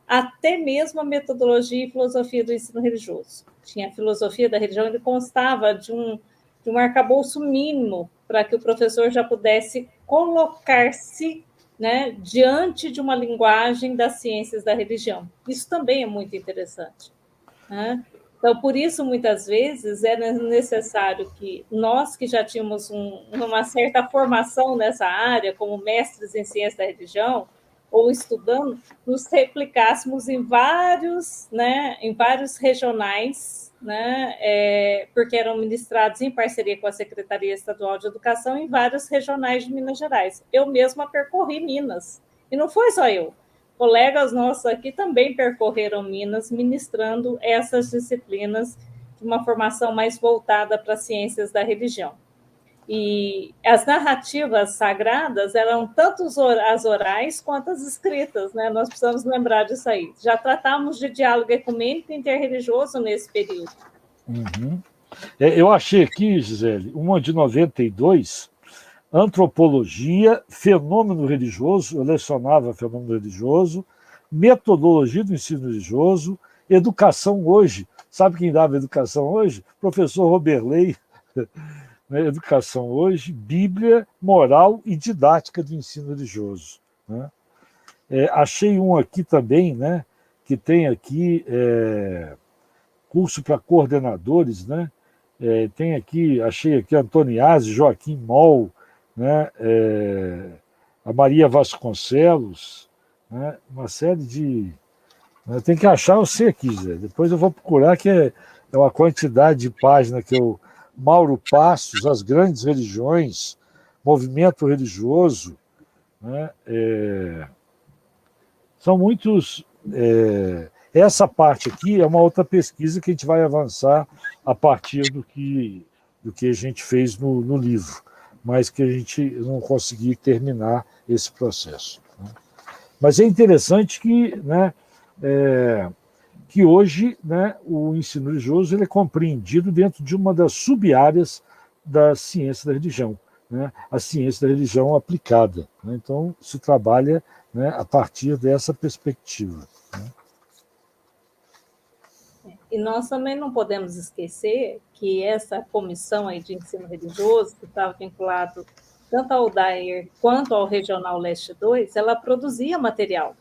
até mesmo a metodologia e filosofia do ensino religioso. Tinha a filosofia da religião, ele constava de um arcabouço mínimo para que o professor já pudesse colocar-se, né, diante de uma linguagem das ciências da religião. Isso também é muito interessante. Né? Então, por isso, muitas vezes, era necessário que nós, que já tínhamos uma certa formação nessa área, como mestres em ciência da religião, ou estudando, nos replicássemos em vários regionais, né, porque eram ministrados em parceria com a Secretaria Estadual de Educação em vários regionais de Minas Gerais. Eu mesma percorri Minas, e não foi só eu. Colegas nossos aqui também percorreram Minas, ministrando essas disciplinas de uma formação mais voltada para as ciências da religião. E as narrativas sagradas eram tanto as orais quanto as escritas, né? Nós precisamos lembrar disso aí. Já tratamos de diálogo ecumênico e interreligioso nesse período. Uhum. Eu achei aqui, Gisele, uma de 92, Antropologia, Fenômeno Religioso, eu lecionava Fenômeno Religioso, Metodologia do Ensino Religioso, Educação Hoje. Sabe quem dava Educação Hoje? Professor Roberley. Educação Hoje, Bíblia, Moral e Didática do Ensino Religioso. Né? Achei um aqui também, né, que tem aqui curso para coordenadores, né? Tem aqui, achei aqui Antoniazzi, Joaquim Moll, né? A Maria Vasconcelos, né? Uma série de... Tem que achar você aqui, Zé. Depois eu vou procurar, que é uma quantidade de páginas que eu... Mauro Passos, As Grandes Religiões, Movimento Religioso, né? São muitos... Essa parte aqui é uma outra pesquisa que a gente vai avançar a partir do que a gente fez no livro, mas que a gente não conseguiu terminar esse processo. Né? Mas é interessante que, né, que hoje, né, o ensino religioso ele é compreendido dentro de uma das sub-áreas da ciência da religião, né, a ciência da religião aplicada. Né? Então, se trabalha, né, a partir dessa perspectiva. Né? E nós também não podemos esquecer que essa comissão aí de ensino religioso, que estava vinculado tanto ao DAER quanto ao Regional Leste 2, ela produzia material.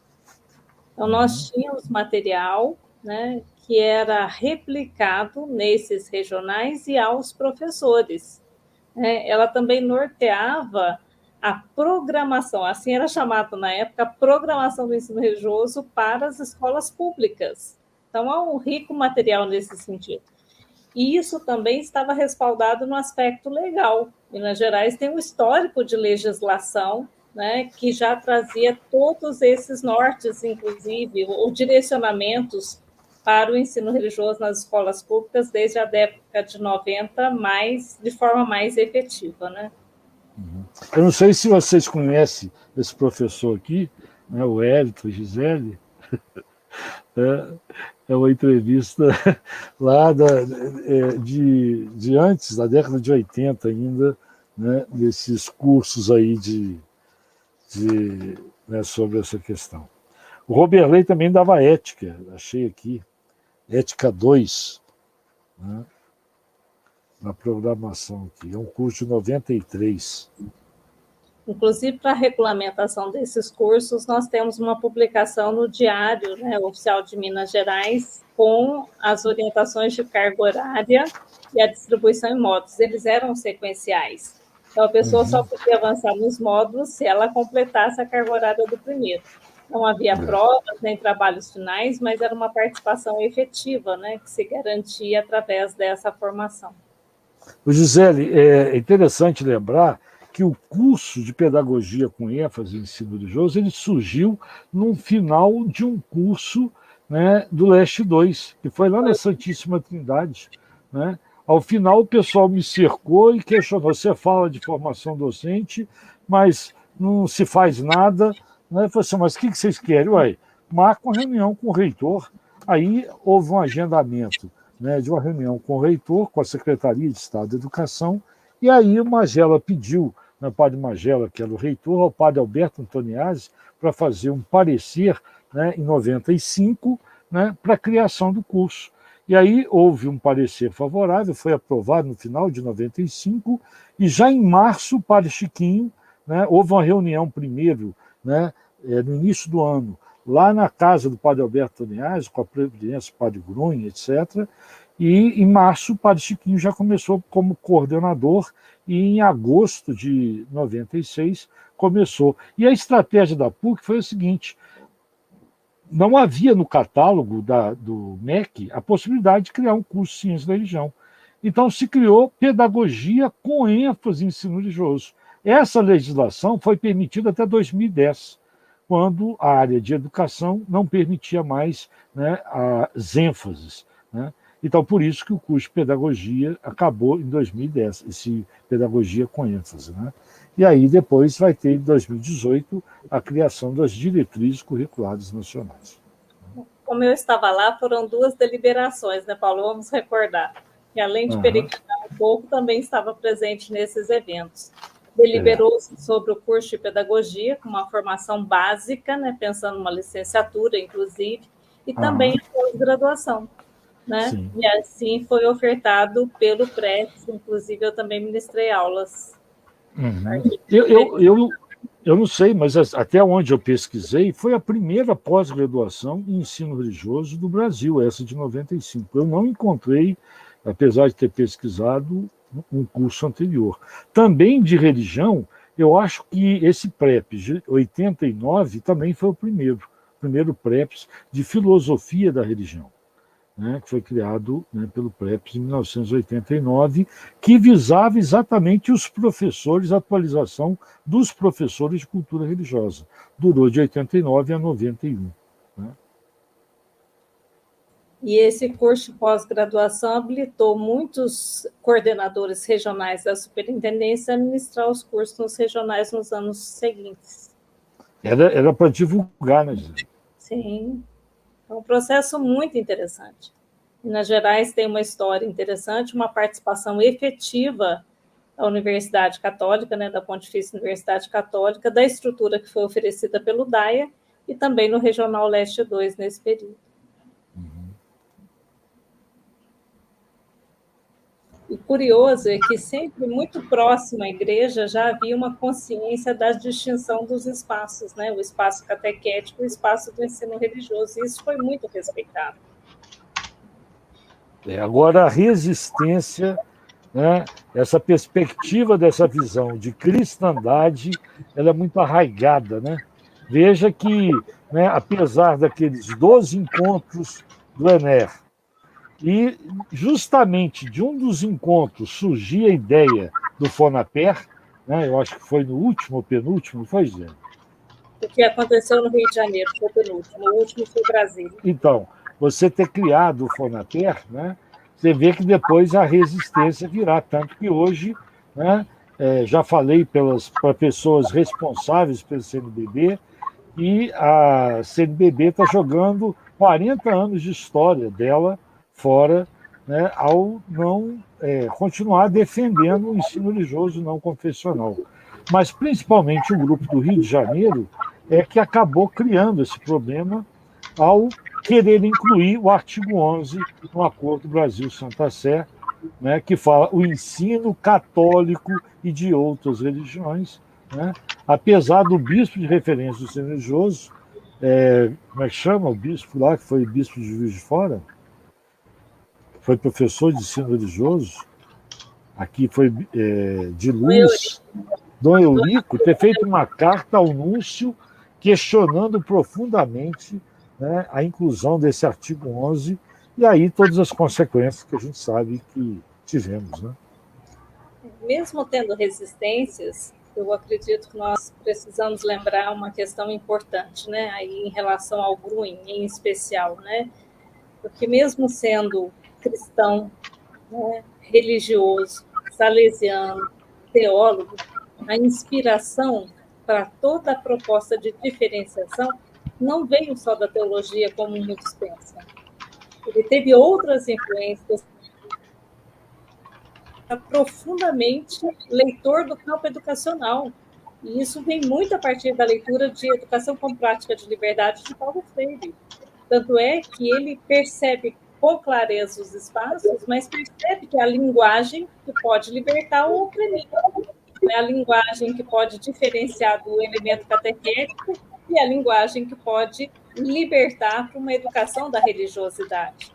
Então, nós tínhamos material, né, que era replicado nesses regionais e aos professores. Ela também norteava a programação, assim era chamado na época, a programação do ensino religioso para as escolas públicas. Então, há um rico material nesse sentido. E isso também estava respaldado no aspecto legal. Minas Gerais tem um histórico de legislação, né, que já trazia todos esses nortes, inclusive, ou direcionamentos para o ensino religioso nas escolas públicas desde a década de 90, mas de forma mais efetiva. Né? Eu não sei se vocês conhecem esse professor aqui, né, o Hélito Gisele. É uma entrevista lá de antes, da década de 80 ainda, né, desses cursos aí né, sobre essa questão. O Roberley também dava ética, achei aqui, Ética 2, né, na programação aqui, é um curso de 93. Inclusive, para a regulamentação desses cursos, nós temos uma publicação no Diário, né, Oficial de Minas Gerais, com as orientações de carga horária e a distribuição em módulos. Eles eram sequenciais. Então, a pessoa só podia avançar nos módulos se ela completasse a carga horária do primeiro. Não havia provas nem trabalhos finais, mas era uma participação efetiva, né, que se garantia através dessa formação. O Gisele, é interessante lembrar que o curso de pedagogia com ênfase em ensino religioso ele surgiu no final de um curso, né, do Leste 2, que foi lá na Santíssima Trindade. Né? Ao final, o pessoal me cercou e questionou: você fala de formação docente, mas não se faz nada. Né? Eu falei assim: mas o que vocês querem? Ué, marca uma reunião com o reitor. Aí houve um agendamento, né, de uma reunião com o reitor, com a Secretaria de Estado de Educação, e aí o Magela pediu, né, o padre Magela, que era o reitor, ao padre Alberto Antoniazzi, para fazer um parecer, né, em 95, né, para a criação do curso. E aí houve um parecer favorável, foi aprovado no final de 95, e já em março, o padre Chiquinho, né, houve uma reunião primeiro, né, no início do ano, lá na casa do padre Alberto Antoniazzi, com a presidência do padre Grunha, etc., e em março o padre Chiquinho já começou como coordenador e em agosto de 96 começou. E a estratégia da PUC foi a seguinte: não havia no catálogo do MEC a possibilidade de criar um curso de ciência da religião. Então se criou pedagogia com ênfase em ensino religioso. Essa legislação foi permitida até 2010, quando a área de educação não permitia mais, né, as ênfases. Né? Então, por isso que o curso de pedagogia acabou em 2010, esse pedagogia com ênfase, né? E aí depois vai ter, em 2018, a criação das diretrizes curriculares nacionais. Como eu estava lá, foram 2 deliberações, né, Paulo? Vamos recordar. E além de periquitar um pouco, também estava presente nesses eventos. Deliberou-se sobre o curso de pedagogia, com uma formação básica, né, pensando numa licenciatura, inclusive, e também a pós-graduação. Né? E assim foi ofertado pelo PRES, inclusive eu também ministrei aulas. Eu não sei, mas até onde eu pesquisei, foi a primeira pós-graduação em ensino religioso do Brasil, essa de 95. Eu não encontrei, apesar de ter pesquisado, um curso anterior. Também de religião, eu acho que esse PrEP de 89 também foi o primeiro PrEP de filosofia da religião. Né, que foi criado, né, pelo PrEP em 1989, que visava exatamente os professores, a atualização dos professores de cultura religiosa. Durou de 89 a 91. Né? E esse curso de pós-graduação habilitou muitos coordenadores regionais da superintendência a ministrar os cursos regionais nos anos seguintes. Era para divulgar, né, Gisele? Sim. É um processo muito interessante. Minas Gerais tem uma história interessante, uma participação efetiva da Universidade Católica, né, da Pontifícia Universidade Católica, da estrutura que foi oferecida pelo DAIA e também no Regional Leste 2 nesse período. E curioso é que sempre muito próximo à igreja já havia uma consciência da distinção dos espaços, né? O espaço catequético e o espaço do ensino religioso. E isso foi muito respeitado. Agora, a resistência, né, essa perspectiva dessa visão de cristandade, ela é muito arraigada. Né? Veja que, né, apesar daqueles 12 encontros do ENER, e justamente de um dos encontros surgia a ideia do FONAPER, né? Eu acho que foi no último ou penúltimo, foi, Zé? O que aconteceu no Rio de Janeiro foi o penúltimo, o último foi Brasília. Então, você ter criado o FONAPER, né? Você vê que depois a resistência virá, tanto que hoje, né, já falei para pessoas responsáveis pelo CNBB, e a CNBB está jogando 40 anos de história dela fora, né, ao não continuar defendendo o ensino religioso não confessional. Mas, principalmente, o grupo do Rio de Janeiro é que acabou criando esse problema ao querer incluir o artigo 11 no Acordo Brasil-Santa Sé, né, que fala o ensino católico e de outras religiões, né, apesar do bispo de referência do ensino religioso, como é que chama o bispo lá, que foi bispo de Juiz de Fora? Foi professor de ensino religioso, aqui foi de Luz, Dom Eurico, ter feito uma carta ao Núncio questionando profundamente, né, a inclusão desse artigo 11, e aí todas as consequências que a gente sabe que tivemos. Né? Mesmo tendo resistências, eu acredito que nós precisamos lembrar uma questão importante, né, aí em relação ao Gruen, em especial, né, porque mesmo sendo cristão, né, religioso, salesiano, teólogo, a inspiração para toda a proposta de diferenciação não veio só da teologia, como muitos pensam. Ele teve outras influências. Profundamente leitor do campo educacional. E isso vem muito a partir da leitura de Educação com Prática de Liberdade de Paulo Freire. Tanto é que ele percebe com clareza os espaços, mas percebe que é a linguagem que pode libertar ou oprimir. É a linguagem que pode diferenciar do elemento catequético e a linguagem que pode libertar para uma educação da religiosidade.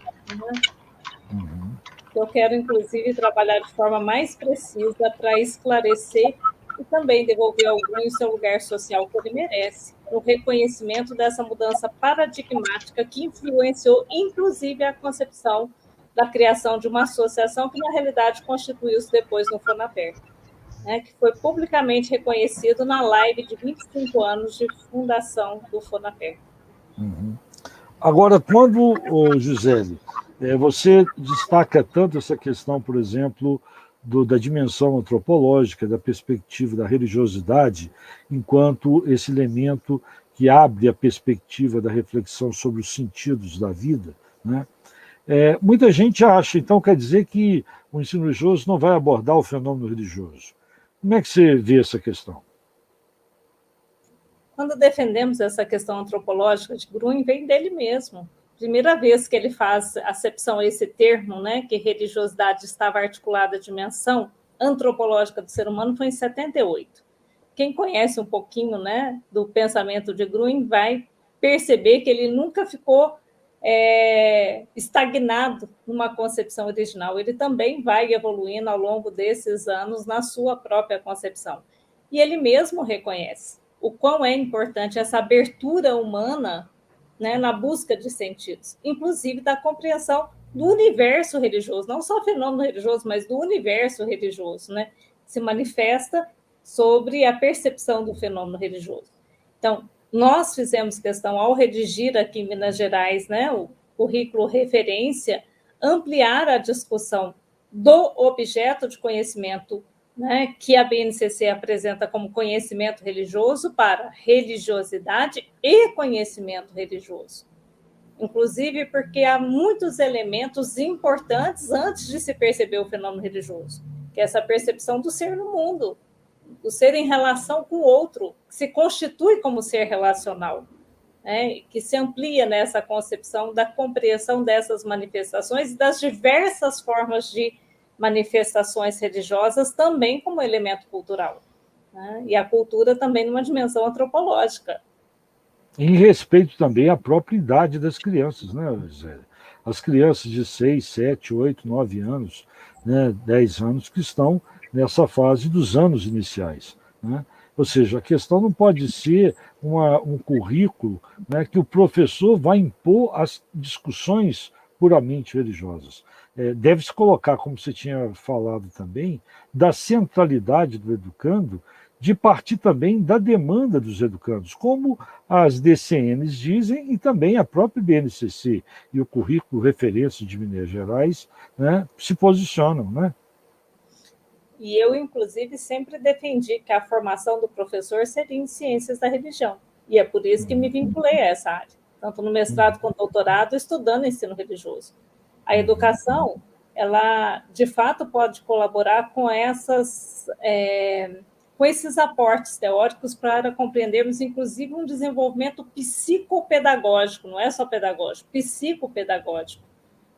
Eu quero, inclusive, trabalhar de forma mais precisa para esclarecer e também devolver ao Gruen o seu lugar social que ele merece, no reconhecimento dessa mudança paradigmática que influenciou, inclusive, a concepção da criação de uma associação que, na realidade, constituiu-se depois no FONAPER, né, que foi publicamente reconhecido na live de 25 anos de fundação do FONAPER. Agora, quando, Gisele, Você destaca tanto essa questão, por exemplo, da dimensão antropológica, da perspectiva da religiosidade, enquanto esse elemento que abre a perspectiva da reflexão sobre os sentidos da vida, né? Muita gente acha, então, quer dizer que o ensino religioso não vai abordar o fenômeno religioso. Como é que você vê essa questão? Quando defendemos essa questão antropológica de Grun, vem dele mesmo. Primeira vez que ele faz acepção a esse termo, né, que religiosidade estava articulada à dimensão antropológica do ser humano, foi em 78. Quem conhece um pouquinho, né, do pensamento de Grun vai perceber que ele nunca ficou estagnado numa concepção original. Ele também vai evoluindo ao longo desses anos na sua própria concepção. E ele mesmo reconhece o quão é importante essa abertura humana, né, na busca de sentidos, inclusive da compreensão do universo religioso, não só fenômeno religioso, mas do universo religioso, né, se manifesta sobre a percepção do fenômeno religioso. Então, nós fizemos questão, ao redigir aqui em Minas Gerais, né, o currículo referência, ampliar a discussão do objeto de conhecimento, né, que a BNCC apresenta como conhecimento religioso para religiosidade e conhecimento religioso. Inclusive porque há muitos elementos importantes antes de se perceber o fenômeno religioso, que é essa percepção do ser no mundo, o ser em relação com o outro, que se constitui como ser relacional, né, que se amplia nessa concepção da compreensão dessas manifestações e das diversas formas de manifestações religiosas também como elemento cultural, né, e a cultura também numa dimensão antropológica. Em respeito também à própria idade das crianças, né, Zé? As crianças de 6, 7, 8, 9 anos, né, 10 anos, que estão nessa fase dos anos iniciais, né? Ou seja, a questão não pode ser um currículo, né, que o professor vai impor as discussões puramente religiosas. Deve-se colocar, como você tinha falado também, da centralidade do educando, de partir também da demanda dos educandos, como as DCNs dizem e também a própria BNCC e o currículo referência de Minas Gerais, né, se posicionam, né? E eu, inclusive, sempre defendi que a formação do professor seria em ciências da religião. E é por isso que me vinculei a essa área, tanto no mestrado quanto no doutorado, estudando ensino religioso. A educação, ela, de fato, pode colaborar com com esses aportes teóricos para compreendermos, inclusive, um desenvolvimento psicopedagógico, não é só pedagógico, psicopedagógico,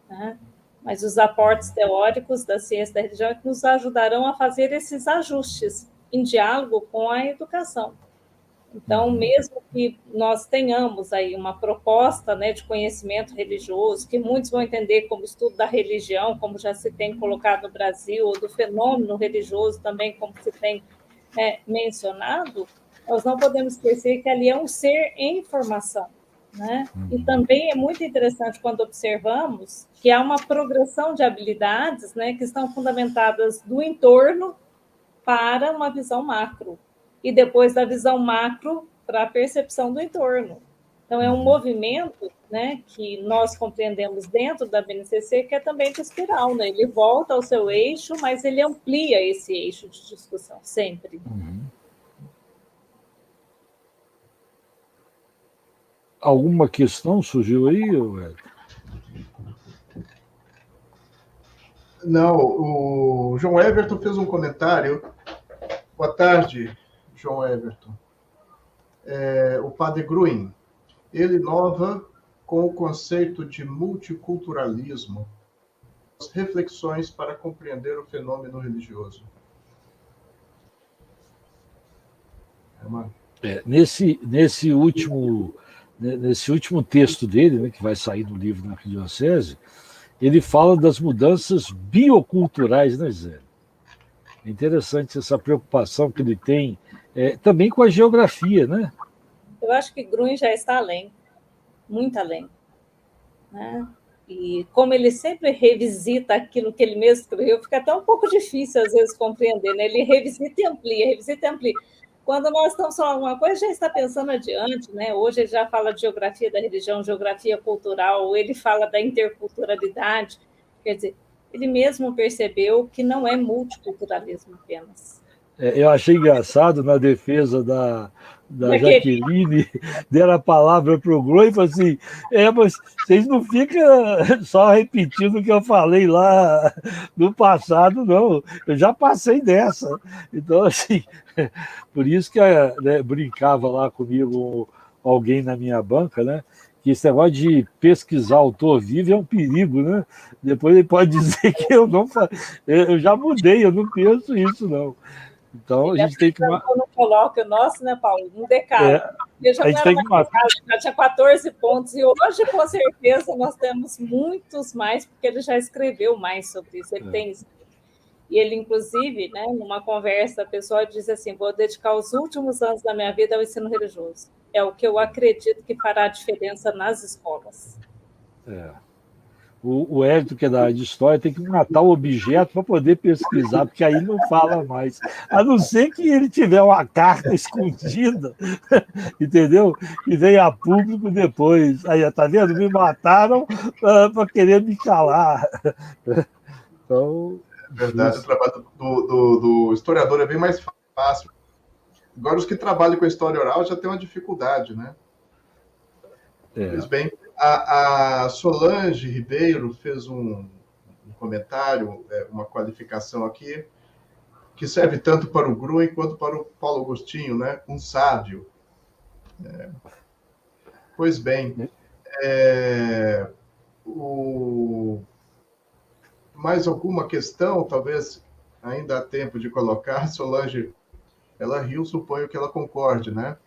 né? Mas os aportes teóricos da ciência da religião é que nos ajudarão a fazer esses ajustes em diálogo com a educação. Então, mesmo que nós tenhamos aí uma proposta, né, de conhecimento religioso, que muitos vão entender como estudo da religião, como já se tem colocado no Brasil, ou do fenômeno religioso também, como se tem mencionado, nós não podemos esquecer que ali é um ser em formação, né? E também é muito interessante quando observamos que há uma progressão de habilidades, né, que estão fundamentadas do entorno para uma visão macro, e depois da visão macro para a percepção do entorno. Então, é um movimento, né, que nós compreendemos dentro da BNCC, que é também de espiral, né? Ele volta ao seu eixo, mas ele amplia esse eixo de discussão, sempre. Alguma questão surgiu aí, Hélio? Não, o João Everton fez um comentário. Boa tarde, João Everton. O padre Grun, ele inova com o conceito de multiculturalismo, as reflexões para compreender o fenômeno religioso. Nesse último texto dele, né, que vai sair do livro na Arquidiocese, ele fala das mudanças bioculturais, né, Zé? É interessante essa preocupação que ele tem também com a geografia, né? Eu acho que Grun já está além, muito além, né? E como ele sempre revisita aquilo que ele mesmo escreveu, fica até um pouco difícil, às vezes, compreender, né? Ele revisita e amplia, revisita e amplia. Quando nós estamos falando alguma coisa, já está pensando adiante, né? Hoje ele já fala de geografia da religião, geografia cultural, ele fala da interculturalidade. Quer dizer, ele mesmo percebeu que não é multiculturalismo apenas. Eu achei engraçado na defesa da Jaqueline, deram a palavra para o Gru e falou assim, mas vocês não ficam só repetindo o que eu falei lá no passado, não. Eu já passei dessa. Então, assim, por isso que né, brincava lá comigo alguém na minha banca, né? Que esse negócio de pesquisar autor vivo é um perigo, né? Depois ele pode dizer que eu não eu já mudei, eu não penso isso, não. Então, a gente tem que... Eu não coloco o nosso, né, Paulo? Um decálogo. Eu já a gente tem que matar. Já tinha 14 pontos, e hoje, com certeza, nós temos muitos mais, porque ele já escreveu mais sobre isso. Ele tem. E ele, inclusive, né, numa conversa, a pessoa diz assim: vou dedicar os últimos anos da minha vida ao ensino religioso. É o que eu acredito que fará a diferença nas escolas. O Hélio, que é da área de história, tem que matar o objeto para poder pesquisar, porque aí não fala mais. A não ser que ele tiver uma carta escondida, entendeu? E venha a público depois. Aí, tá vendo? Me mataram para querer me calar. Então, verdade, o trabalho do historiador é bem mais fácil. Agora, os que trabalham com a história oral já têm uma dificuldade, né? Pois bem, a Solange Ribeiro fez um comentário, uma qualificação aqui, que serve tanto para o Gruen quanto para o Paulo Agostinho, né? Um sábio. Pois bem, mais alguma questão, talvez ainda há tempo de colocar. Solange, ela riu, suponho que ela concorde, né?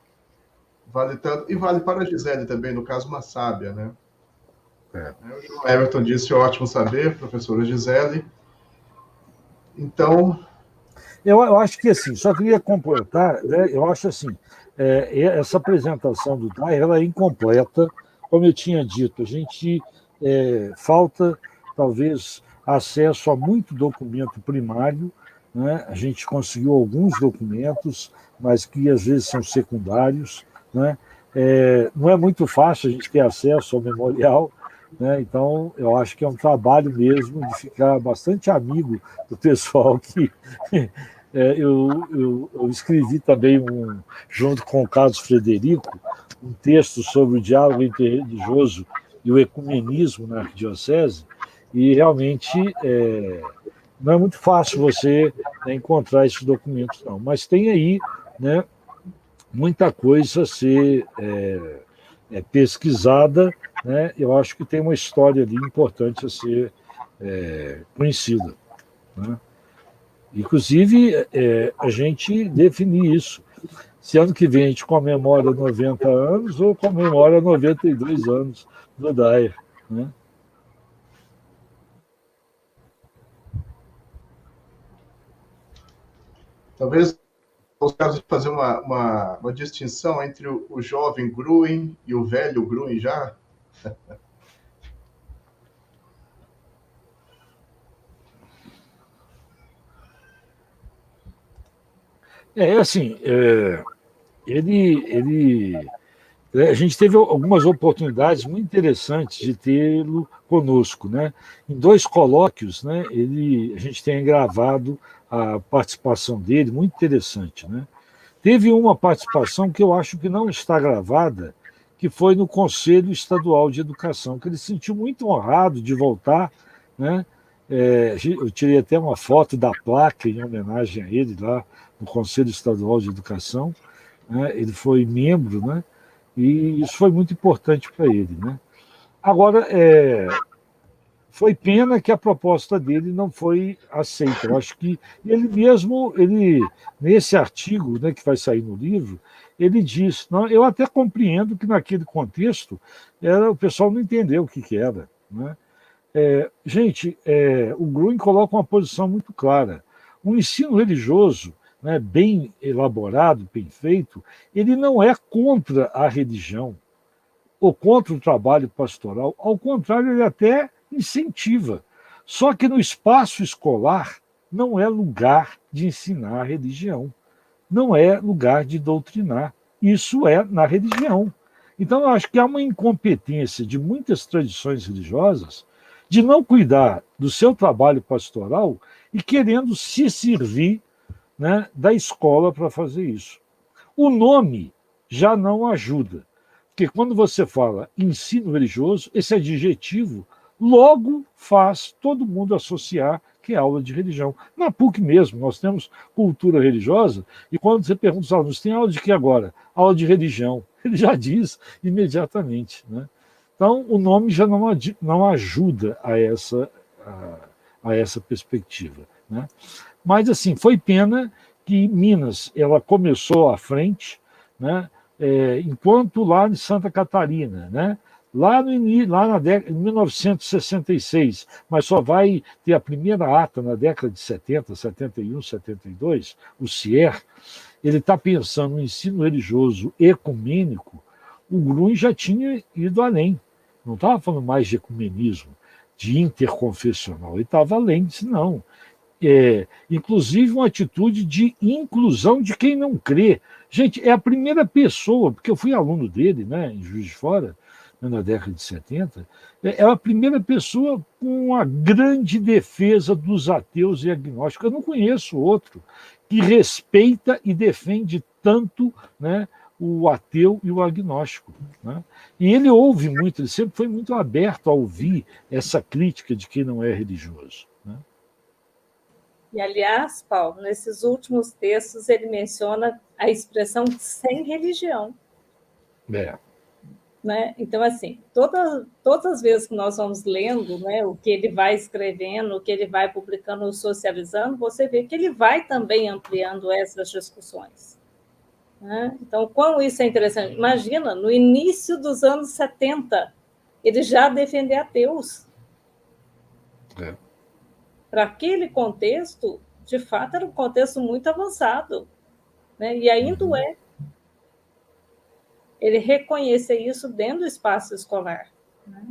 Vale tanto, e vale para a Gisele também, no caso, uma sábia, né? O João Everton disse, ótimo saber, professora Gisele. Então... Eu acho que, assim, só queria completar, né? Eu acho assim, essa apresentação do Dreyer, ela é incompleta, como eu tinha dito, a gente falta, talvez, acesso a muito documento primário, né? A gente conseguiu alguns documentos, mas que às vezes são secundários, né? Não é muito fácil a gente ter acesso ao memorial, né? Então, eu acho que é um trabalho mesmo de ficar bastante amigo do pessoal que... eu escrevi também, junto com o Carlos Frederico, um texto sobre o diálogo interreligioso e o ecumenismo na arquidiocese, e realmente não é muito fácil você encontrar esses documentos, não. Mas tem aí, né, muita coisa a ser pesquisada, né? Eu acho que tem uma história ali importante a ser conhecida, né? Inclusive, a gente definir isso. Se ano que vem a gente comemora 90 anos ou comemora 92 anos do Dreyer, né? Talvez os casos de fazer uma distinção entre o jovem Gruen e o velho Gruen já. Assim, a gente teve algumas oportunidades muito interessantes de tê-lo conosco, né? Em 2 colóquios, né, a gente tem gravado a participação dele, muito interessante, né? Teve uma participação que eu acho que não está gravada, que foi no Conselho Estadual de Educação, que ele se sentiu muito honrado de voltar, né? Eu tirei até uma foto da placa em homenagem a ele lá no Conselho Estadual de Educação, né? Ele foi membro, né? E isso foi muito importante para ele, né? Agora, foi pena que a proposta dele não foi aceita. Eu acho que ele mesmo, nesse artigo, né, que vai sair no livro, ele diz, não, eu até compreendo que naquele contexto o pessoal não entendeu o que era, né? Gente, o Gruen coloca uma posição muito clara. O ensino religioso, né, bem elaborado, bem feito, ele não é contra a religião ou contra o trabalho pastoral. Ao contrário, ele até incentiva. Só que no espaço escolar não é lugar de ensinar a religião. não é lugar de doutrinar. Isso é na religião. Então, eu acho que há uma incompetência de muitas tradições religiosas de não cuidar do seu trabalho pastoral e querendo se servir, né, da escola para fazer isso. O nome já não ajuda, porque quando você fala ensino religioso, esse adjetivo logo faz todo mundo associar que é aula de religião. Na PUC mesmo, nós temos cultura religiosa, e quando você pergunta aos alunos, tem aula de que agora? Aula de religião. Ele já diz imediatamente, né? Então, o nome já não ajuda a essa perspectiva, né? Mas, assim, foi pena que Minas ela começou à frente, né? Enquanto lá em Santa Catarina, né? Lá na década de 1966, mas só vai ter a primeira ata na década de 70, 71, 72, o CIER, ele está pensando no ensino religioso ecumênico. O Grun já tinha ido além, não estava falando mais de ecumenismo, de interconfessional, ele estava além disso, não. Inclusive uma atitude de inclusão de quem não crê. Gente, é a primeira pessoa, porque eu fui aluno dele, né, em Juiz de Fora, na década de 70, é a primeira pessoa com uma grande defesa dos ateus e agnósticos. Eu não conheço outro que respeita e defende tanto, né, o ateu e o agnóstico, né? E ele ouve muito, ele sempre foi muito aberto a ouvir essa crítica de quem não é religioso, né? E, aliás, Paulo, nesses últimos textos ele menciona a expressão sem religião. Né? Então, assim, todas as vezes que nós vamos lendo, né, o que ele vai escrevendo, o que ele vai publicando, socializando, você vê que ele vai também ampliando essas discussões. Né? Então, como isso é interessante. Imagina, no início dos anos 70, ele já defendeu ateus. Para aquele contexto, de fato, era um contexto muito avançado. Né? E ainda é. Ele reconhecer isso dentro do espaço escolar. Né?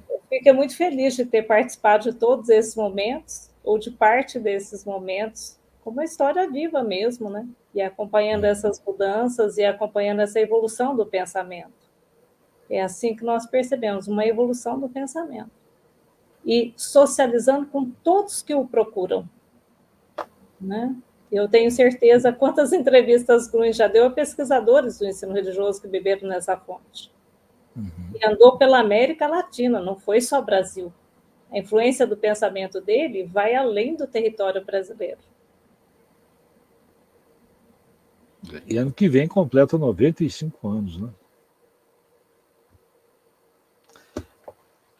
Eu fico muito feliz de ter participado de todos esses momentos, ou de parte desses momentos, como uma história viva mesmo, né? E acompanhando essas mudanças e acompanhando essa evolução do pensamento. É assim que nós percebemos, uma evolução do pensamento. E socializando com todos que o procuram. Né? Eu tenho certeza quantas entrevistas Grun já deu a pesquisadores do ensino religioso que beberam nessa fonte. E andou pela América Latina, não foi só Brasil. A influência do pensamento dele vai além do território brasileiro. E ano que vem completa 95 anos, né?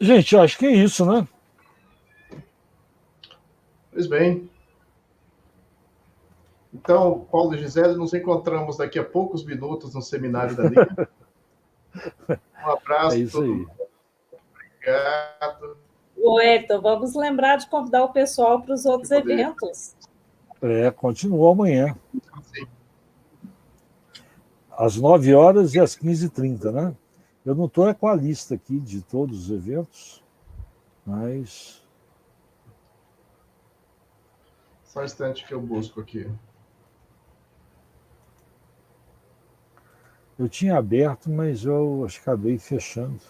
Gente, eu acho que é isso, né? Pois bem. Então, Paulo e Gisele, nos encontramos daqui a poucos minutos no seminário da Liga. Um abraço. É isso aí. Obrigado. Então, vamos lembrar de convidar o pessoal para os outros eventos. Continua amanhã. Sim. Às 9 horas e às 15h30, né? Eu não estou com a lista aqui de todos os eventos, mas... Só um instante que eu busco aqui. Eu tinha aberto, mas eu acabei fechando.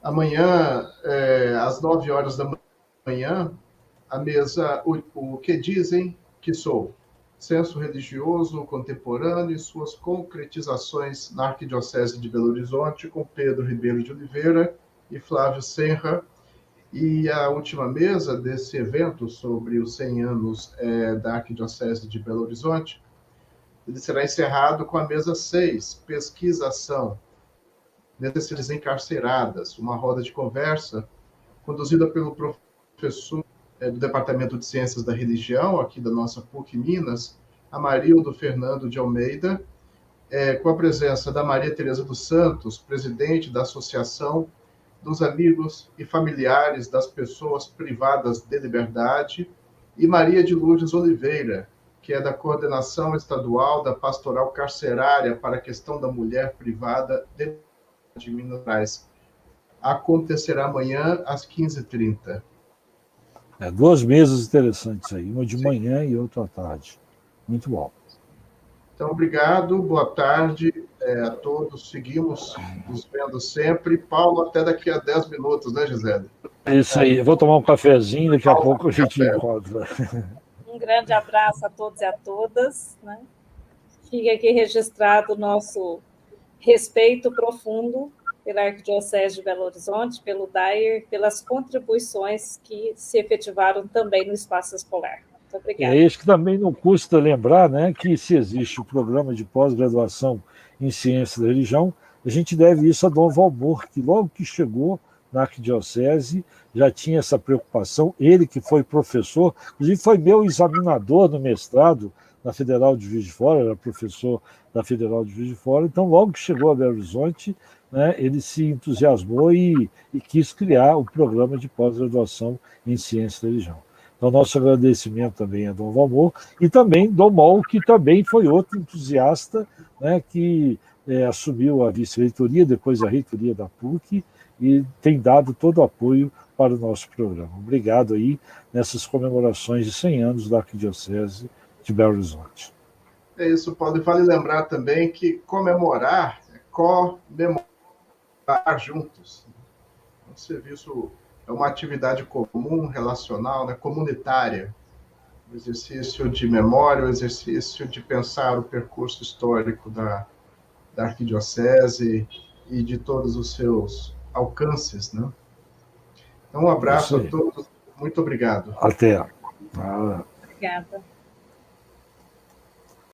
Amanhã, às 9 horas da manhã, a mesa o que dizem que sou. Senso religioso contemporâneo e suas concretizações na Arquidiocese de Belo Horizonte, com Pedro Ribeiro de Oliveira e Flávio Senra. E a última mesa desse evento, sobre os 100 anos da Arquidiocese de Belo Horizonte, ele será encerrado com a mesa 6, Pesquisação, Necessidades Encarceradas, uma roda de conversa conduzida pelo professor do Departamento de Ciências da Religião, aqui da nossa PUC Minas, Amarildo Fernando de Almeida, com a presença da Maria Tereza dos Santos, presidente da Associação dos Amigos e Familiares das Pessoas Privadas de Liberdade, e Maria de Lourdes Oliveira, que é da Coordenação Estadual da Pastoral Carcerária para a Questão da Mulher Privada de Minas Gerais. Acontecerá amanhã às 15h30. Duas mesas interessantes aí, uma de manhã e outra à tarde. Muito bom. Então, obrigado, boa tarde a todos. Seguimos nos vendo sempre. Paulo, até daqui a 10 minutos, né, Gisele? É isso aí. Eu vou tomar um cafezinho, daqui a pouco a gente encontra. Um grande abraço a todos e a todas, né? Fica aqui registrado o nosso respeito profundo pela Arquidiocese de Belo Horizonte, pelo DAIR, pelas contribuições que se efetivaram também no espaço escolar. Muito obrigada. É isso que também não custa lembrar, né, que se existe o programa de pós-graduação em Ciência da Religião, a gente deve isso a Dom Valmor, que logo que chegou na Arquidiocese já tinha essa preocupação, ele que foi professor, inclusive foi meu examinador no mestrado na Federal de Juiz de Fora, era professor da Federal de Juiz de Fora, então logo que chegou a Belo Horizonte, né, ele se entusiasmou e quis criar o programa de pós-graduação em Ciência da Religião. Então, nosso agradecimento também a Dom Valmor e também Dom Mol, que também foi outro entusiasta, né, que assumiu a vice-reitoria, depois a reitoria da PUC, e tem dado todo o apoio para o nosso programa. Obrigado aí nessas comemorações de 100 anos da Arquidiocese de Belo Horizonte. É isso, Paulo. E vale lembrar também que comemorar é comemorar juntos. O serviço é uma atividade comum, relacional, né, comunitária. O exercício de memória, o exercício de pensar o percurso histórico da Arquidiocese e de todos os seus alcances, né? Então, um abraço a todos. Muito obrigado. Até. Obrigada.